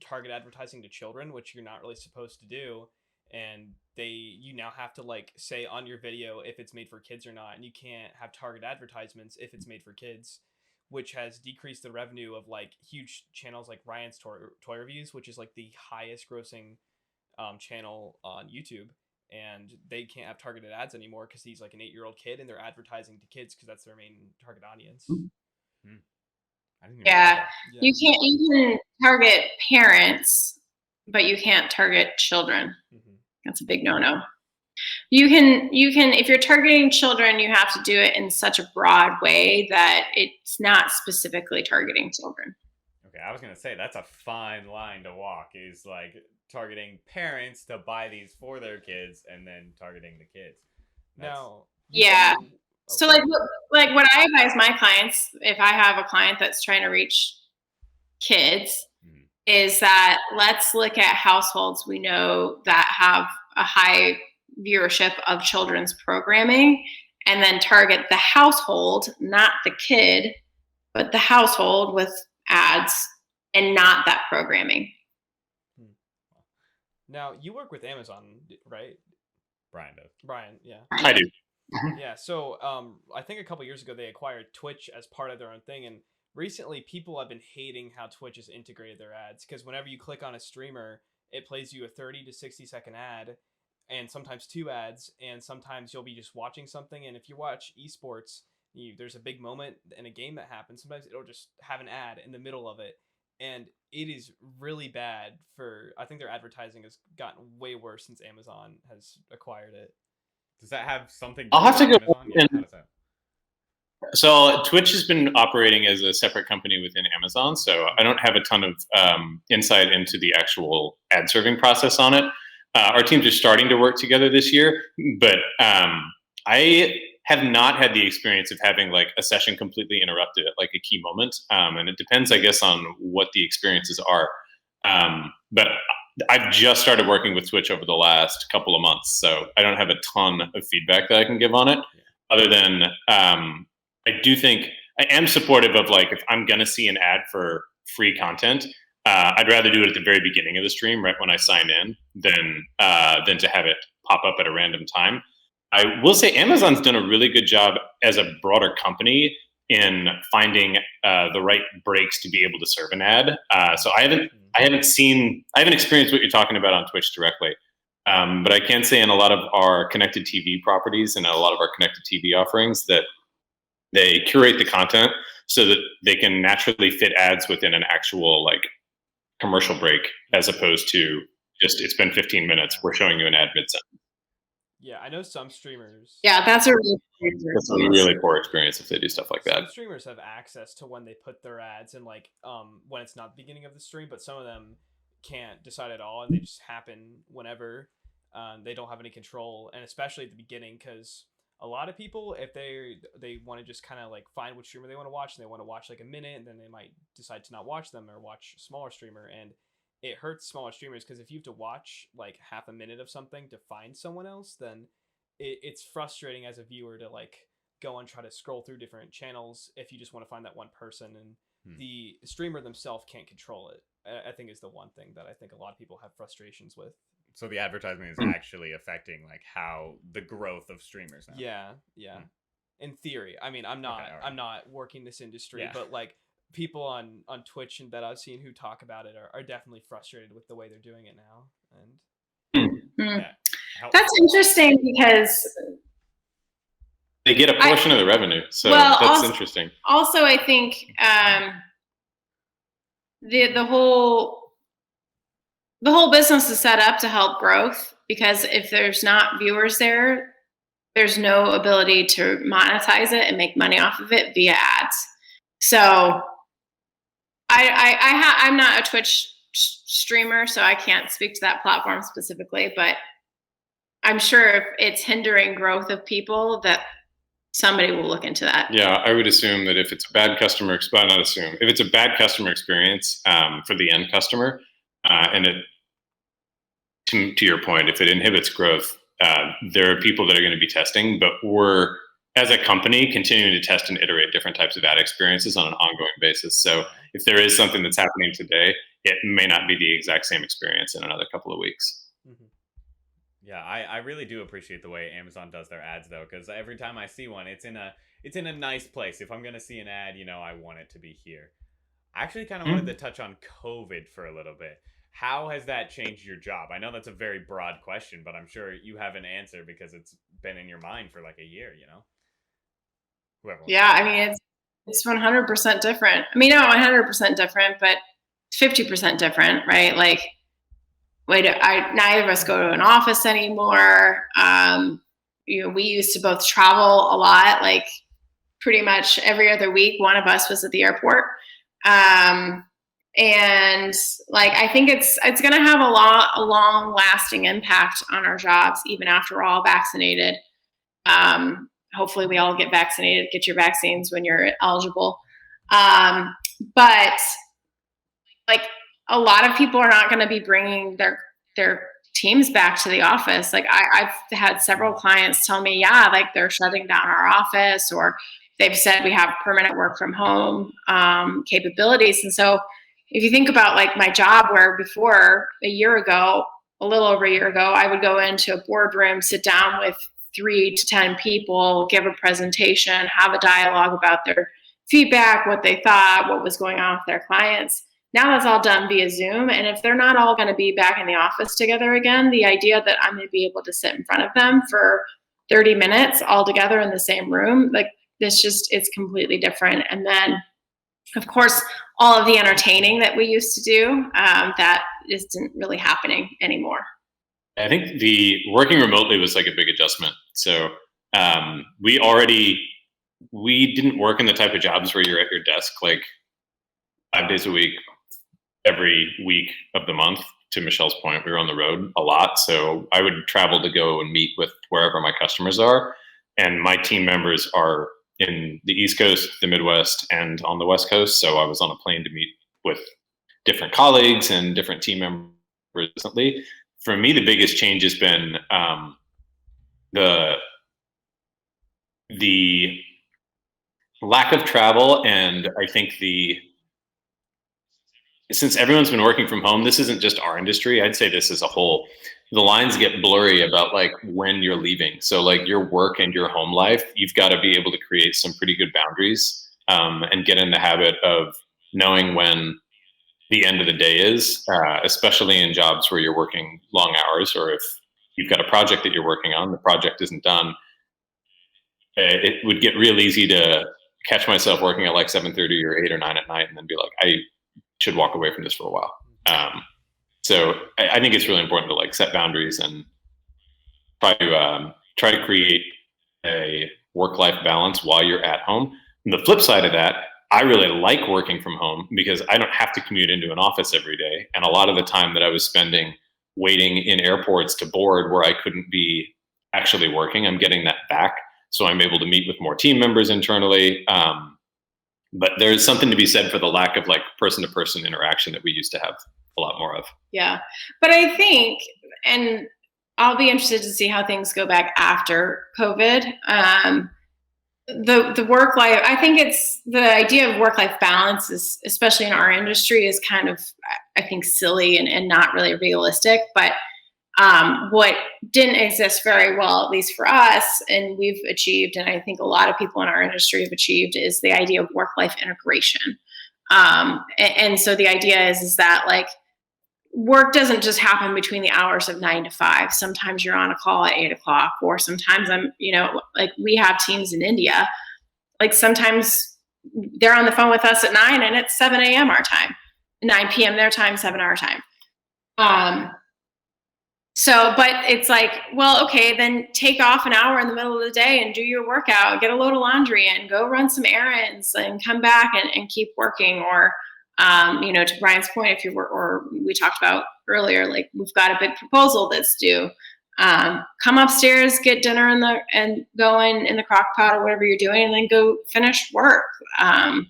target advertising to children, which you're not really supposed to do. And you now have to say on your video if it's made for kids or not, and you can't have target advertisements if it's made for kids, which has decreased the revenue of huge channels like Ryan's Toy Reviews, which is the highest grossing channel on YouTube, and they can't have targeted ads anymore because he's an 8-year-old kid and they're advertising to kids because that's their main target audience. I didn't even know Yeah. that. You can target parents, but you can't target children. That's a big no-no. You can if you're targeting children, you have to do it in such a broad way that it's not specifically targeting children. Okay, I was gonna say that's a fine line to walk, is targeting parents to buy these for their kids and then targeting the kids. Yeah. So what I advise my clients, if I have a client that's trying to reach kids, is that let's look at households we know that have a high viewership of children's programming, and then target the household, not the kid, but the household with ads and not that programming. Now, you work with Amazon, right? Brian does. Brian, yeah. I do. Yeah, so I think a couple years ago they acquired Twitch as part of their own thing, and recently people have been hating how Twitch has integrated their ads, because whenever you click on a streamer, it plays you a 30 to 60 second ad, and sometimes 2 ads, and sometimes you'll be just watching something, and if you watch esports, there's a big moment in a game that happens, sometimes it'll just have an ad in the middle of it, and it is really bad I think their advertising has gotten way worse since Amazon has acquired it. Does that have something? I'll have to go. Yeah, so Twitch has been operating as a separate company within Amazon, so I don't have a ton of insight into the actual ad serving process on it. Our teams are starting to work together this year, but I have not had the experience of having a session completely interrupted at a key moment, and it depends, I guess, on what the experiences are. But I've just started working with Twitch over the last couple of months, so I don't have a ton of feedback that I can give on it, other than I do think I am supportive of if I'm going to see an ad for free content, I'd rather do it at the very beginning of the stream, right when I sign in, than to have it pop up at a random time. I will say Amazon's done a really good job as a broader company in finding the right breaks to be able to serve an ad. So I haven't experienced what you're talking about on Twitch directly, but I can say in a lot of our connected TV properties and a lot of our connected TV offerings that they curate the content so that they can naturally fit ads within an actual commercial break, as opposed to just it's been 15 minutes, we're showing you an ad mid-sentence. Yeah, I know some streamers. Yeah, that's a really poor experience if they do stuff like that. Some streamers have access to when they put their ads in, when it's not the beginning of the stream, but some of them can't decide at all, and they just happen whenever. They don't have any control, and especially at the beginning, because a lot of people, if they want to just kind of find which streamer they want to watch, and they want to watch a minute, and then they might decide to not watch them or watch a smaller streamer, and it hurts smaller streamers, because if you have to watch half a minute of something to find someone else, then it's frustrating as a viewer to go and try to scroll through different channels if you just want to find that one person, and the streamer themselves can't control it. I think is the one thing that I think a lot of people have frustrations with. So the advertisement is actually affecting how the growth of streamers now. Yeah. In theory, I mean, I'm not working this industry, but people on Twitch and that I've seen who talk about it are definitely frustrated with the way they're doing it now. And Yeah. That's interesting because they get a portion of the revenue, so that's interesting. Also, I think the whole business is set up to help growth, because if there's not viewers there, there's no ability to monetize it and make money off of it via ads. So I'm not a Twitch streamer, so I can't speak to that platform specifically, but I'm sure if it's hindering growth of people, that somebody will look into that. Yeah, I would assume that if it's a bad customer, if it's a bad customer experience for the end customer, and it, to your point, if it inhibits growth, there are people that are going to be testing, but we're, as a company, continuing to test and iterate different types of ad experiences on an ongoing basis. So if there is something that's happening today, it may not be the exact same experience in another couple of weeks. Yeah, I really do appreciate the way Amazon does their ads, though, because every time I see one, it's in a nice place. If I'm gonna see an ad, I want it to be here. I actually kind of wanted to touch on COVID for a little bit. How has that changed your job? I know that's a very broad question, but I'm sure you have an answer because it's been in your mind for like a year. Yeah, I mean it's 100% different. I mean, not 100% different, but 50% different, right? Like, neither of us go to an office anymore. We used to both travel a lot, like pretty much every other week, one of us was at the airport. And like, I think it's going to have a long lasting impact on our jobs, even after we're all vaccinated. Hopefully we all get vaccinated, get your vaccines when you're eligible. But like, a lot of people are not going to be bringing their teams back to the office. Like I've had several clients tell me, yeah, like they're shutting down our office, or they've said we have permanent work from home capabilities. And so if you think about like my job, where before a little over a year ago, I would go into a boardroom, sit down with 3 to 10 people, give a presentation, have a dialogue about their feedback, what they thought, what was going on with their clients. Now that's all done via Zoom. And if they're not all going to be back in the office together again, the idea that I'm going to be able to sit in front of them for 30 minutes all together in the same room, like it's completely different. And then, of course, all of the entertaining that we used to do, that isn't really happening anymore. I think the working remotely was like a big adjustment. So we didn't work in the type of jobs where you're at your desk like 5 days a week, every week of the month. To Michelle's point, we were on the road a lot. So I would travel to go and meet with wherever my customers are. And my team members are in the East Coast, the Midwest, and on the West Coast. So I was on a plane to meet with different colleagues and different team members recently. For me, the biggest change has been the lack of travel. And I think since everyone's been working from home, this isn't just our industry. I'd say this as a whole. The lines get blurry about like when you're leaving. So like your work and your home life, you've got to be able to create some pretty good boundaries and get in the habit of knowing when the end of the day is, especially in jobs where you're working long hours, or if you've got a project that you're working on, the project isn't done. It would get real easy to catch myself working at like 7:30 or 8 or 9 at night and then be like, I should walk away from this for a while. So I think it's really important to like set boundaries and try to create a work-life balance while you're at home. And the flip side of that, I really like working from home because I don't have to commute into an office every day. And a lot of the time that I was spending waiting in airports to board where I couldn't be actually working, I'm getting that back. So I'm able to meet with more team members internally. But there's something to be said for the lack of like person-to-person interaction that we used to have a lot more of. Yeah. But I think, and I'll be interested to see how things go back after COVID. The work life, I think it's the idea of work-life balance is, especially in our industry, is kind of, I think, silly and not really realistic. But what didn't exist very well, at least for us, and we've achieved, and I think a lot of people in our industry have achieved, is the idea of work-life integration. And so the idea is that like work doesn't just happen between the hours of 9 to 5. Sometimes you're on a call at 8 o'clock, or sometimes like we have teams in India. Like sometimes they're on the phone with us at 9 and it's 7 a.m. our time, 9 p.m. their time, 7 our time. But it's like, well, okay, then take off an hour in the middle of the day and do your workout, get a load of laundry and go run some errands and come back and keep working. Or, to Brian's point, or we talked about earlier, like we've got a big proposal that's due. Come upstairs, get dinner and go in the crock pot or whatever you're doing, and then go finish work. And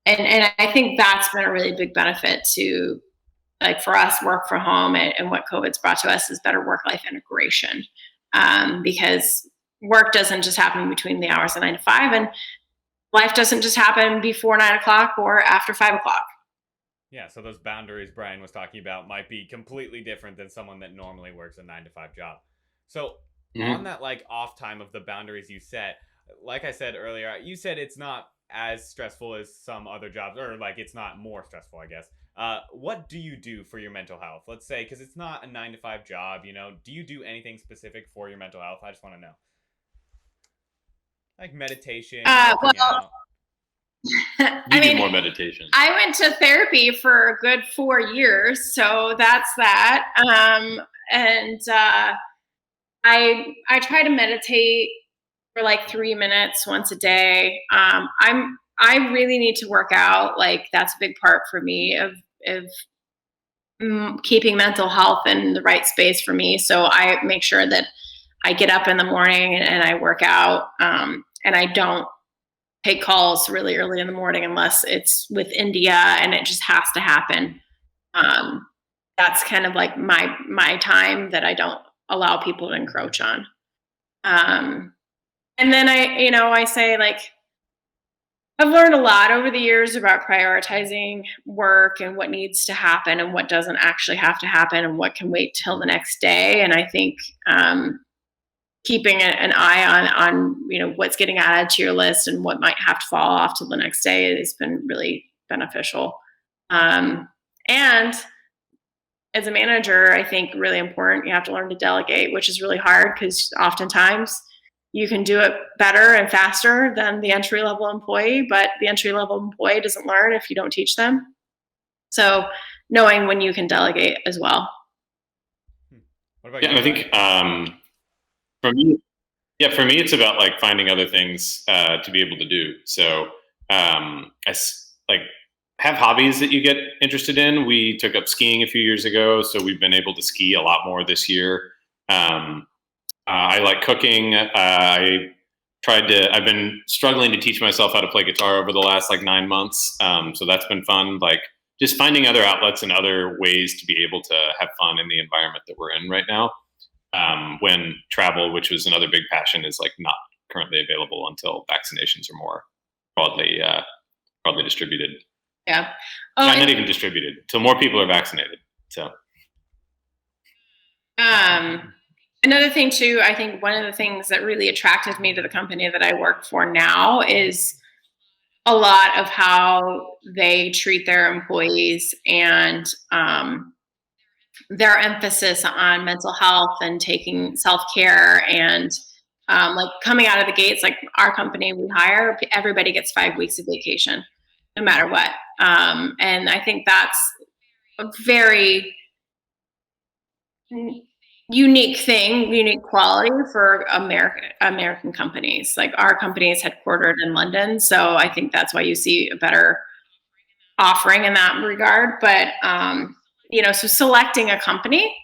I think that's been a really big benefit to, like, for us, work from home, and what COVID's brought to us is better work-life integration, because work doesn't just happen between the hours of 9 to 5, and life doesn't just happen before 9 o'clock or after 5 o'clock. Yeah, so those boundaries Brian was talking about might be completely different than someone that normally works a 9 to 5 job. So on that like off time of the boundaries you set, like I said earlier, you said it's not as stressful as some other jobs, or like it's not more stressful, I guess. What do you do for your mental health? Let's say, because it's not a 9 to 5 job, do you do anything specific for your mental health? I just want to know. Like meditation, working out. You do more meditation. I went to therapy for a good 4 years, so that's that. I try to meditate for like 3 minutes once a day. I really need to work out. Like that's a big part for me of keeping mental health in the right space for me. So I make sure that I get up in the morning and I work out, and I don't take calls really early in the morning unless it's with India and it just has to happen. That's kind of like my time that I don't allow people to encroach on. And then I say, like, I've learned a lot over the years about prioritizing work and what needs to happen and what doesn't actually have to happen and what can wait till the next day. And I think keeping an eye on what's getting added to your list and what might have to fall off till the next day has been really beneficial. And as a manager, I think really important, you have to learn to delegate, which is really hard because oftentimes you can do it better and faster than the entry-level employee, but the entry-level employee doesn't learn if you don't teach them. So knowing when you can delegate as well. What about you? I think for me, it's about like finding other things to be able to do. So have hobbies that you get interested in. We took up skiing a few years ago, so we've been able to ski a lot more this year. I like cooking. I've been struggling to teach myself how to play guitar over the last 9 months. So that's been fun. Like just finding other outlets and other ways to be able to have fun in the environment that we're in right now. When travel, which was another big passion, is not currently available until vaccinations are more broadly distributed. Yeah. Not even distributed until more people are vaccinated. So. Another thing too, I think one of the things that really attracted me to the company that I work for now is a lot of how they treat their employees and their emphasis on mental health and taking self-care and coming out of the gates, like our company, we hire, everybody gets 5 weeks of vacation, no matter what. And I think that's a very unique quality for American companies. Like our company is headquartered in London, so I think that's why you see a better offering in that regard. But so selecting a company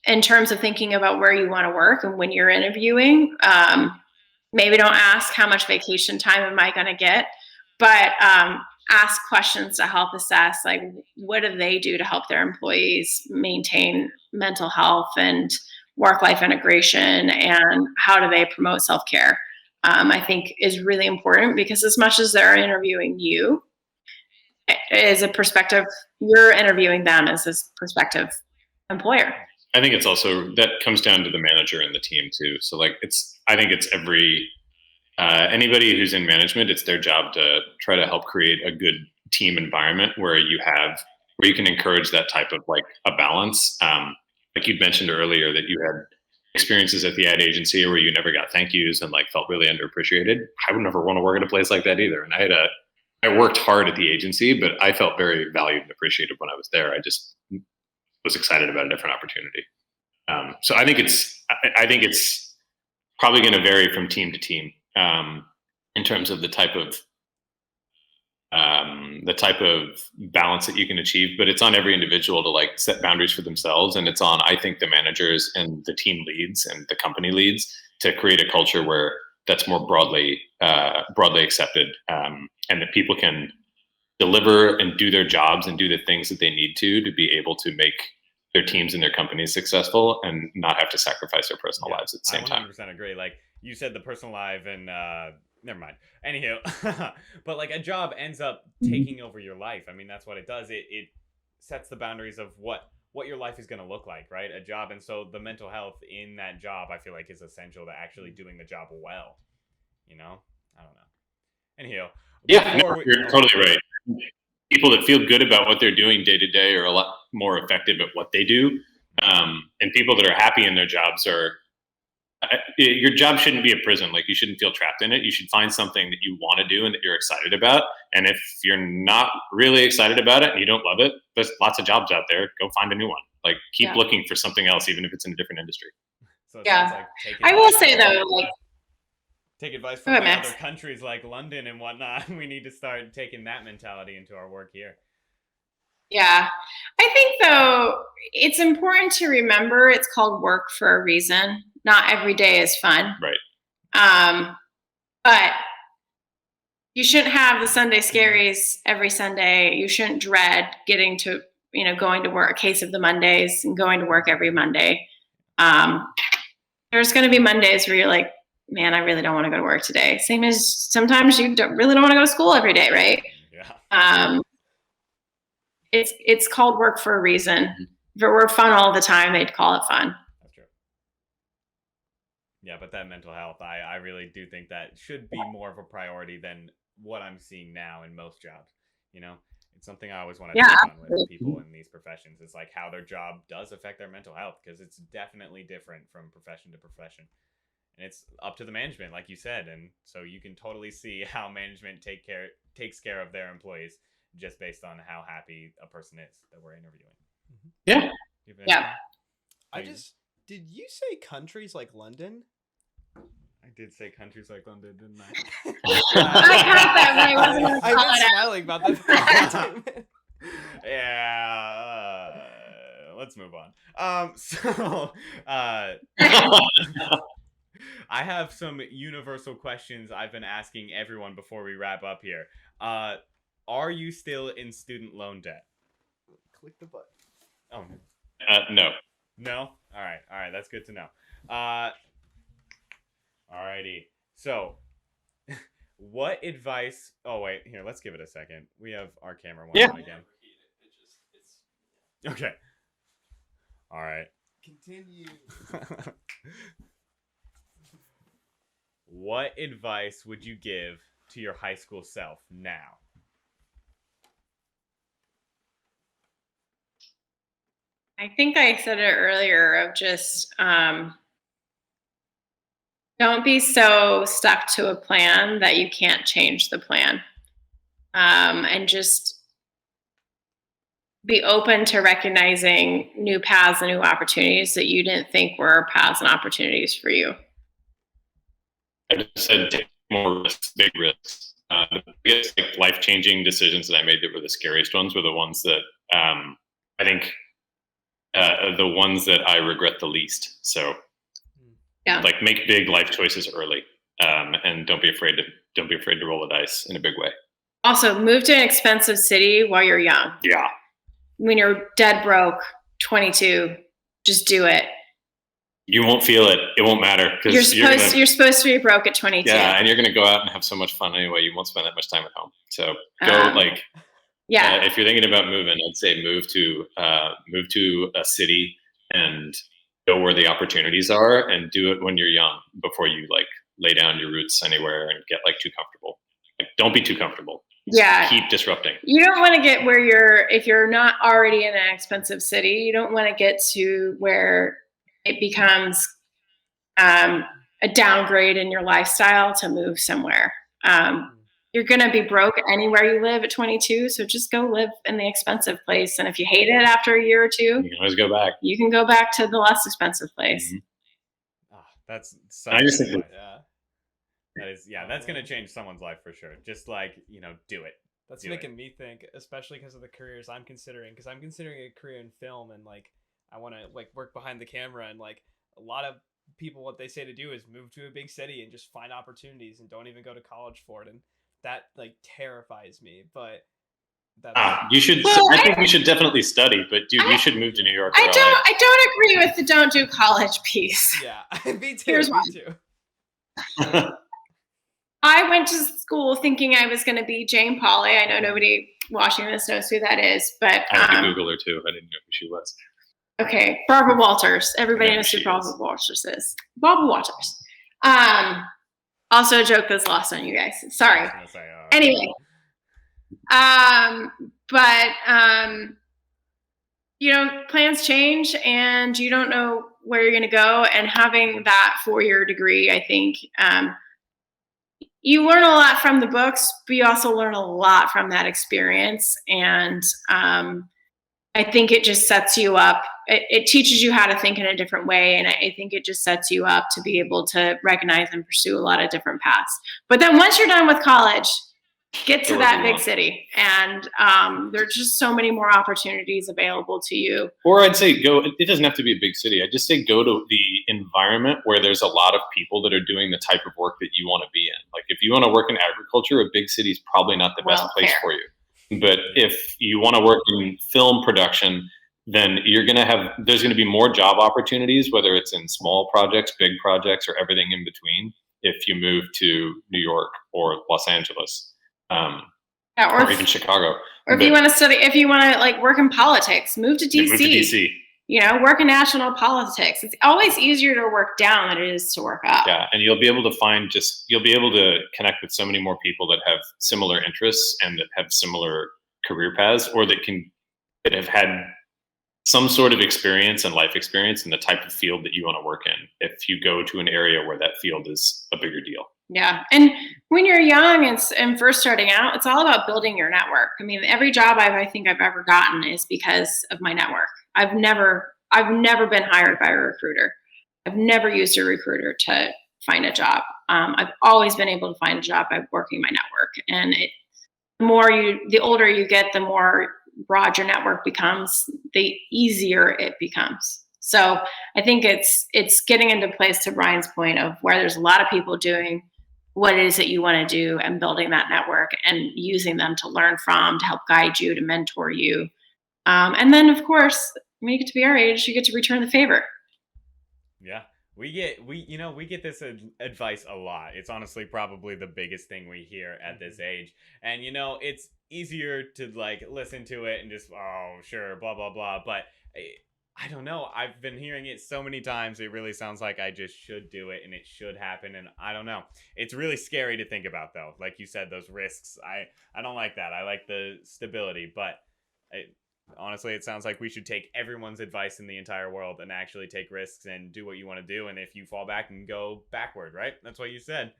in terms of thinking about where you want to work and when you're interviewing, maybe don't ask how much vacation time am I going to get, but ask questions to help assess, like, what do they do to help their employees maintain mental health and work-life integration, and how do they promote self-care? I think is really important, because as much as they're interviewing you as a prospective, you're interviewing them as a prospective employer. I think it's also, that comes down to the manager and the team too. So I think it's anybody who's in management, it's their job to try to help create a good team environment where you can encourage that type of like a balance. Like you'd mentioned earlier that you had experiences at the ad agency where you never got thank yous and like felt really underappreciated. I would never want to work at a place like that either. And I worked hard at the agency, but I felt very valued and appreciated when I was there. I just was excited about a different opportunity. So I think it's probably going to vary from team to team in terms of the type of balance that you can achieve, but it's on every individual to like set boundaries for themselves. And it's on, I think, the managers and the team leads and the company leads to create a culture where that's more broadly accepted, and that people can deliver and do their jobs and do the things that they need to be able to make their teams and their companies successful and not have to sacrifice their personal lives at the same time. I 100% agree. Like you said, the personal life and never mind. Anywho, but like a job ends up taking over your life. I mean, that's what it does. It sets the boundaries of what your life is going to look like, right? A job. And so the mental health in that job, I feel like, is essential to actually doing the job well. You know? I don't know. Anyhow. Yeah, no, you're totally right. People that feel good about what they're doing day to day are a lot more effective at what they do. And people that are happy in their jobs your job shouldn't be a prison. Like you shouldn't feel trapped in it. You should find something that you want to do and that you're excited about. And if you're not really excited about it and you don't love it, there's lots of jobs out there. Go find a new one. Like keep looking for something else, even if it's in a different industry. So it sounds like I will say though, like take advice from other countries like London and whatnot. We need to start taking that mentality into our work here. Yeah. I think though, it's important to remember it's called work for a reason. Not every day is fun. Right. But you shouldn't have the Sunday scaries every Sunday. You shouldn't dread going to work, a case of the Mondays and going to work every Monday. There's going to be Mondays where you're like, man, I really don't want to go to work today. Same as sometimes you really don't want to go to school every day, right? Yeah. It's called work for a reason. If it were fun all the time, they'd call it fun. That's true. Yeah, but that mental health, I really do think that should be more of a priority than what I'm seeing now in most jobs. You know, it's something I always want to talk on with people in these professions. It's like how their job does affect their mental health, because it's definitely different from profession to profession. And it's up to the management, like you said. And so you can totally see how management takes care of their employees just based on how happy a person is that we're interviewing. Yeah. Yeah. Did you say countries like London? I did say countries like London, didn't I? I caught that, but I wasn't I've been smiling about that. Yeah. Let's move on. I have some universal questions I've been asking everyone before we wrap up here. Are you still in student loan debt? Click the button. Oh, no. No? All right. That's good to know. Alrighty. So, what advice? Oh wait, here. Let's give it a second. We have our camera on again. Okay. All right. Continue. What advice would you give to your high school self now? I think I said it earlier of just don't be so stuck to a plan that you can't change the plan. And just be open to recognizing new paths and new opportunities that you didn't think were paths and opportunities for you. I just said take more risks, big risks. The biggest life-changing decisions that I made that were the scariest ones were the ones that I think the ones that I regret the least. So, like make big life choices early, and don't be afraid to roll the dice in a big way. Also, move to an expensive city while you're young. Yeah. When you're dead broke, 22, just do it. You won't feel it. It won't matter because you're supposed to be broke at 22. Yeah, and you're going to go out and have so much fun anyway. You won't spend that much time at home. So go if you're thinking about moving, I'd say move to a city and go where the opportunities are, and do it when you're young before you lay down your roots anywhere and get too comfortable. Don't be too comfortable. Yeah. Keep disrupting. You don't want to get where if you're not already in an expensive city, you don't want to get to where it becomes a downgrade in your lifestyle to move somewhere. You're going to be broke anywhere you live at 22. So just go live in the expensive place. And if you hate it after a year or two, You can always go back. You can go back to the less expensive place. Mm-hmm. Oh, that's such I just think that's going to change someone's life for sure. Just like, do it. That's making me think, especially because of the careers I'm considering. Because I'm considering a career in film, and like I want to like work behind the camera, and like a lot of people, what they say to do is move to a big city and just find opportunities and don't even go to college for it, and that like terrifies me. But you should. I think we should definitely study, but dude, you should move to New York. I don't agree with the don't do college piece. Yeah, me too. Here's me too. I went to school thinking I was going to be Jane Pauley. I know nobody watching this knows who that is, but I had to Google her too. I didn't know who she was. Okay, Barbara Walters. Everybody knows who Barbara Walters is. Barbara Walters. Also a joke that's lost on you guys. Sorry. Anyway, plans change, and you don't know where you're going to go. And having that 4-year degree, I think. You learn a lot from the books, but you also learn a lot from that experience. And I think it just sets you up. It teaches you how to think in a different way. And I think it just sets you up to be able to recognize and pursue a lot of different paths. But then once you're done with college, get to that big city. And there's just so many more opportunities available to you. Or I'd say it doesn't have to be a big city. I'd just say go to the environment where there's a lot of people that are doing the type of work that you want to be in. Like if you want to work in agriculture, a big city is probably not the best place for you. But if you want to work in film production, then there's going to be more job opportunities, whether it's in small projects, big projects, or everything in between, if you move to New York or Los Angeles. Or even Chicago. Or if you want to like work in politics, move to DC. Move to DC. Work in national politics. It's always easier to work down than it is to work up. Yeah, and you'll be able to connect with so many more people that have similar interests and that have similar career paths, or that have had some sort of experience and life experience in the type of field that you want to work in, if you go to an area where that field is a bigger deal. Yeah. And when you're young and first starting out, it's all about building your network. I mean, every job I think I've ever gotten is because of my network. I've never been hired by a recruiter. I've never used a recruiter to find a job. I've always been able to find a job by working my network. And the older you get, the more broad your network becomes, the easier it becomes. So I think it's getting into place, to Brian's point, of where there's a lot of people doing what it is that you want to do and building that network and using them to learn from, to help guide you, to mentor you. And then, of course, when you get to be our age, you get to return the favor. Yeah. We get this advice a lot. It's honestly probably the biggest thing we hear at this age. And, it's easier to like listen to it and just, oh, sure, blah, blah, blah. But I don't know. I've been hearing it so many times. It really sounds like I just should do it and it should happen. And I don't know. It's really scary to think about, though. Like you said, those risks. I don't like that. I like the stability. But honestly, it sounds like we should take everyone's advice in the entire world and actually take risks and do what you want to do. And if you fall back and go backward, right? That's what you said.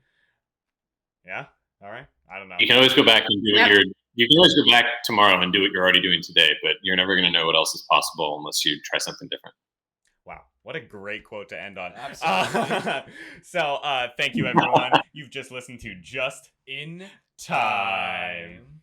Yeah? All right. I don't know. You can always go back and do what you can always go back tomorrow and do what you're already doing today, but you're never going to know what else is possible unless you try something different. Wow. What a great quote to end on. Absolutely. So thank you, everyone. You've just listened to Just in Time.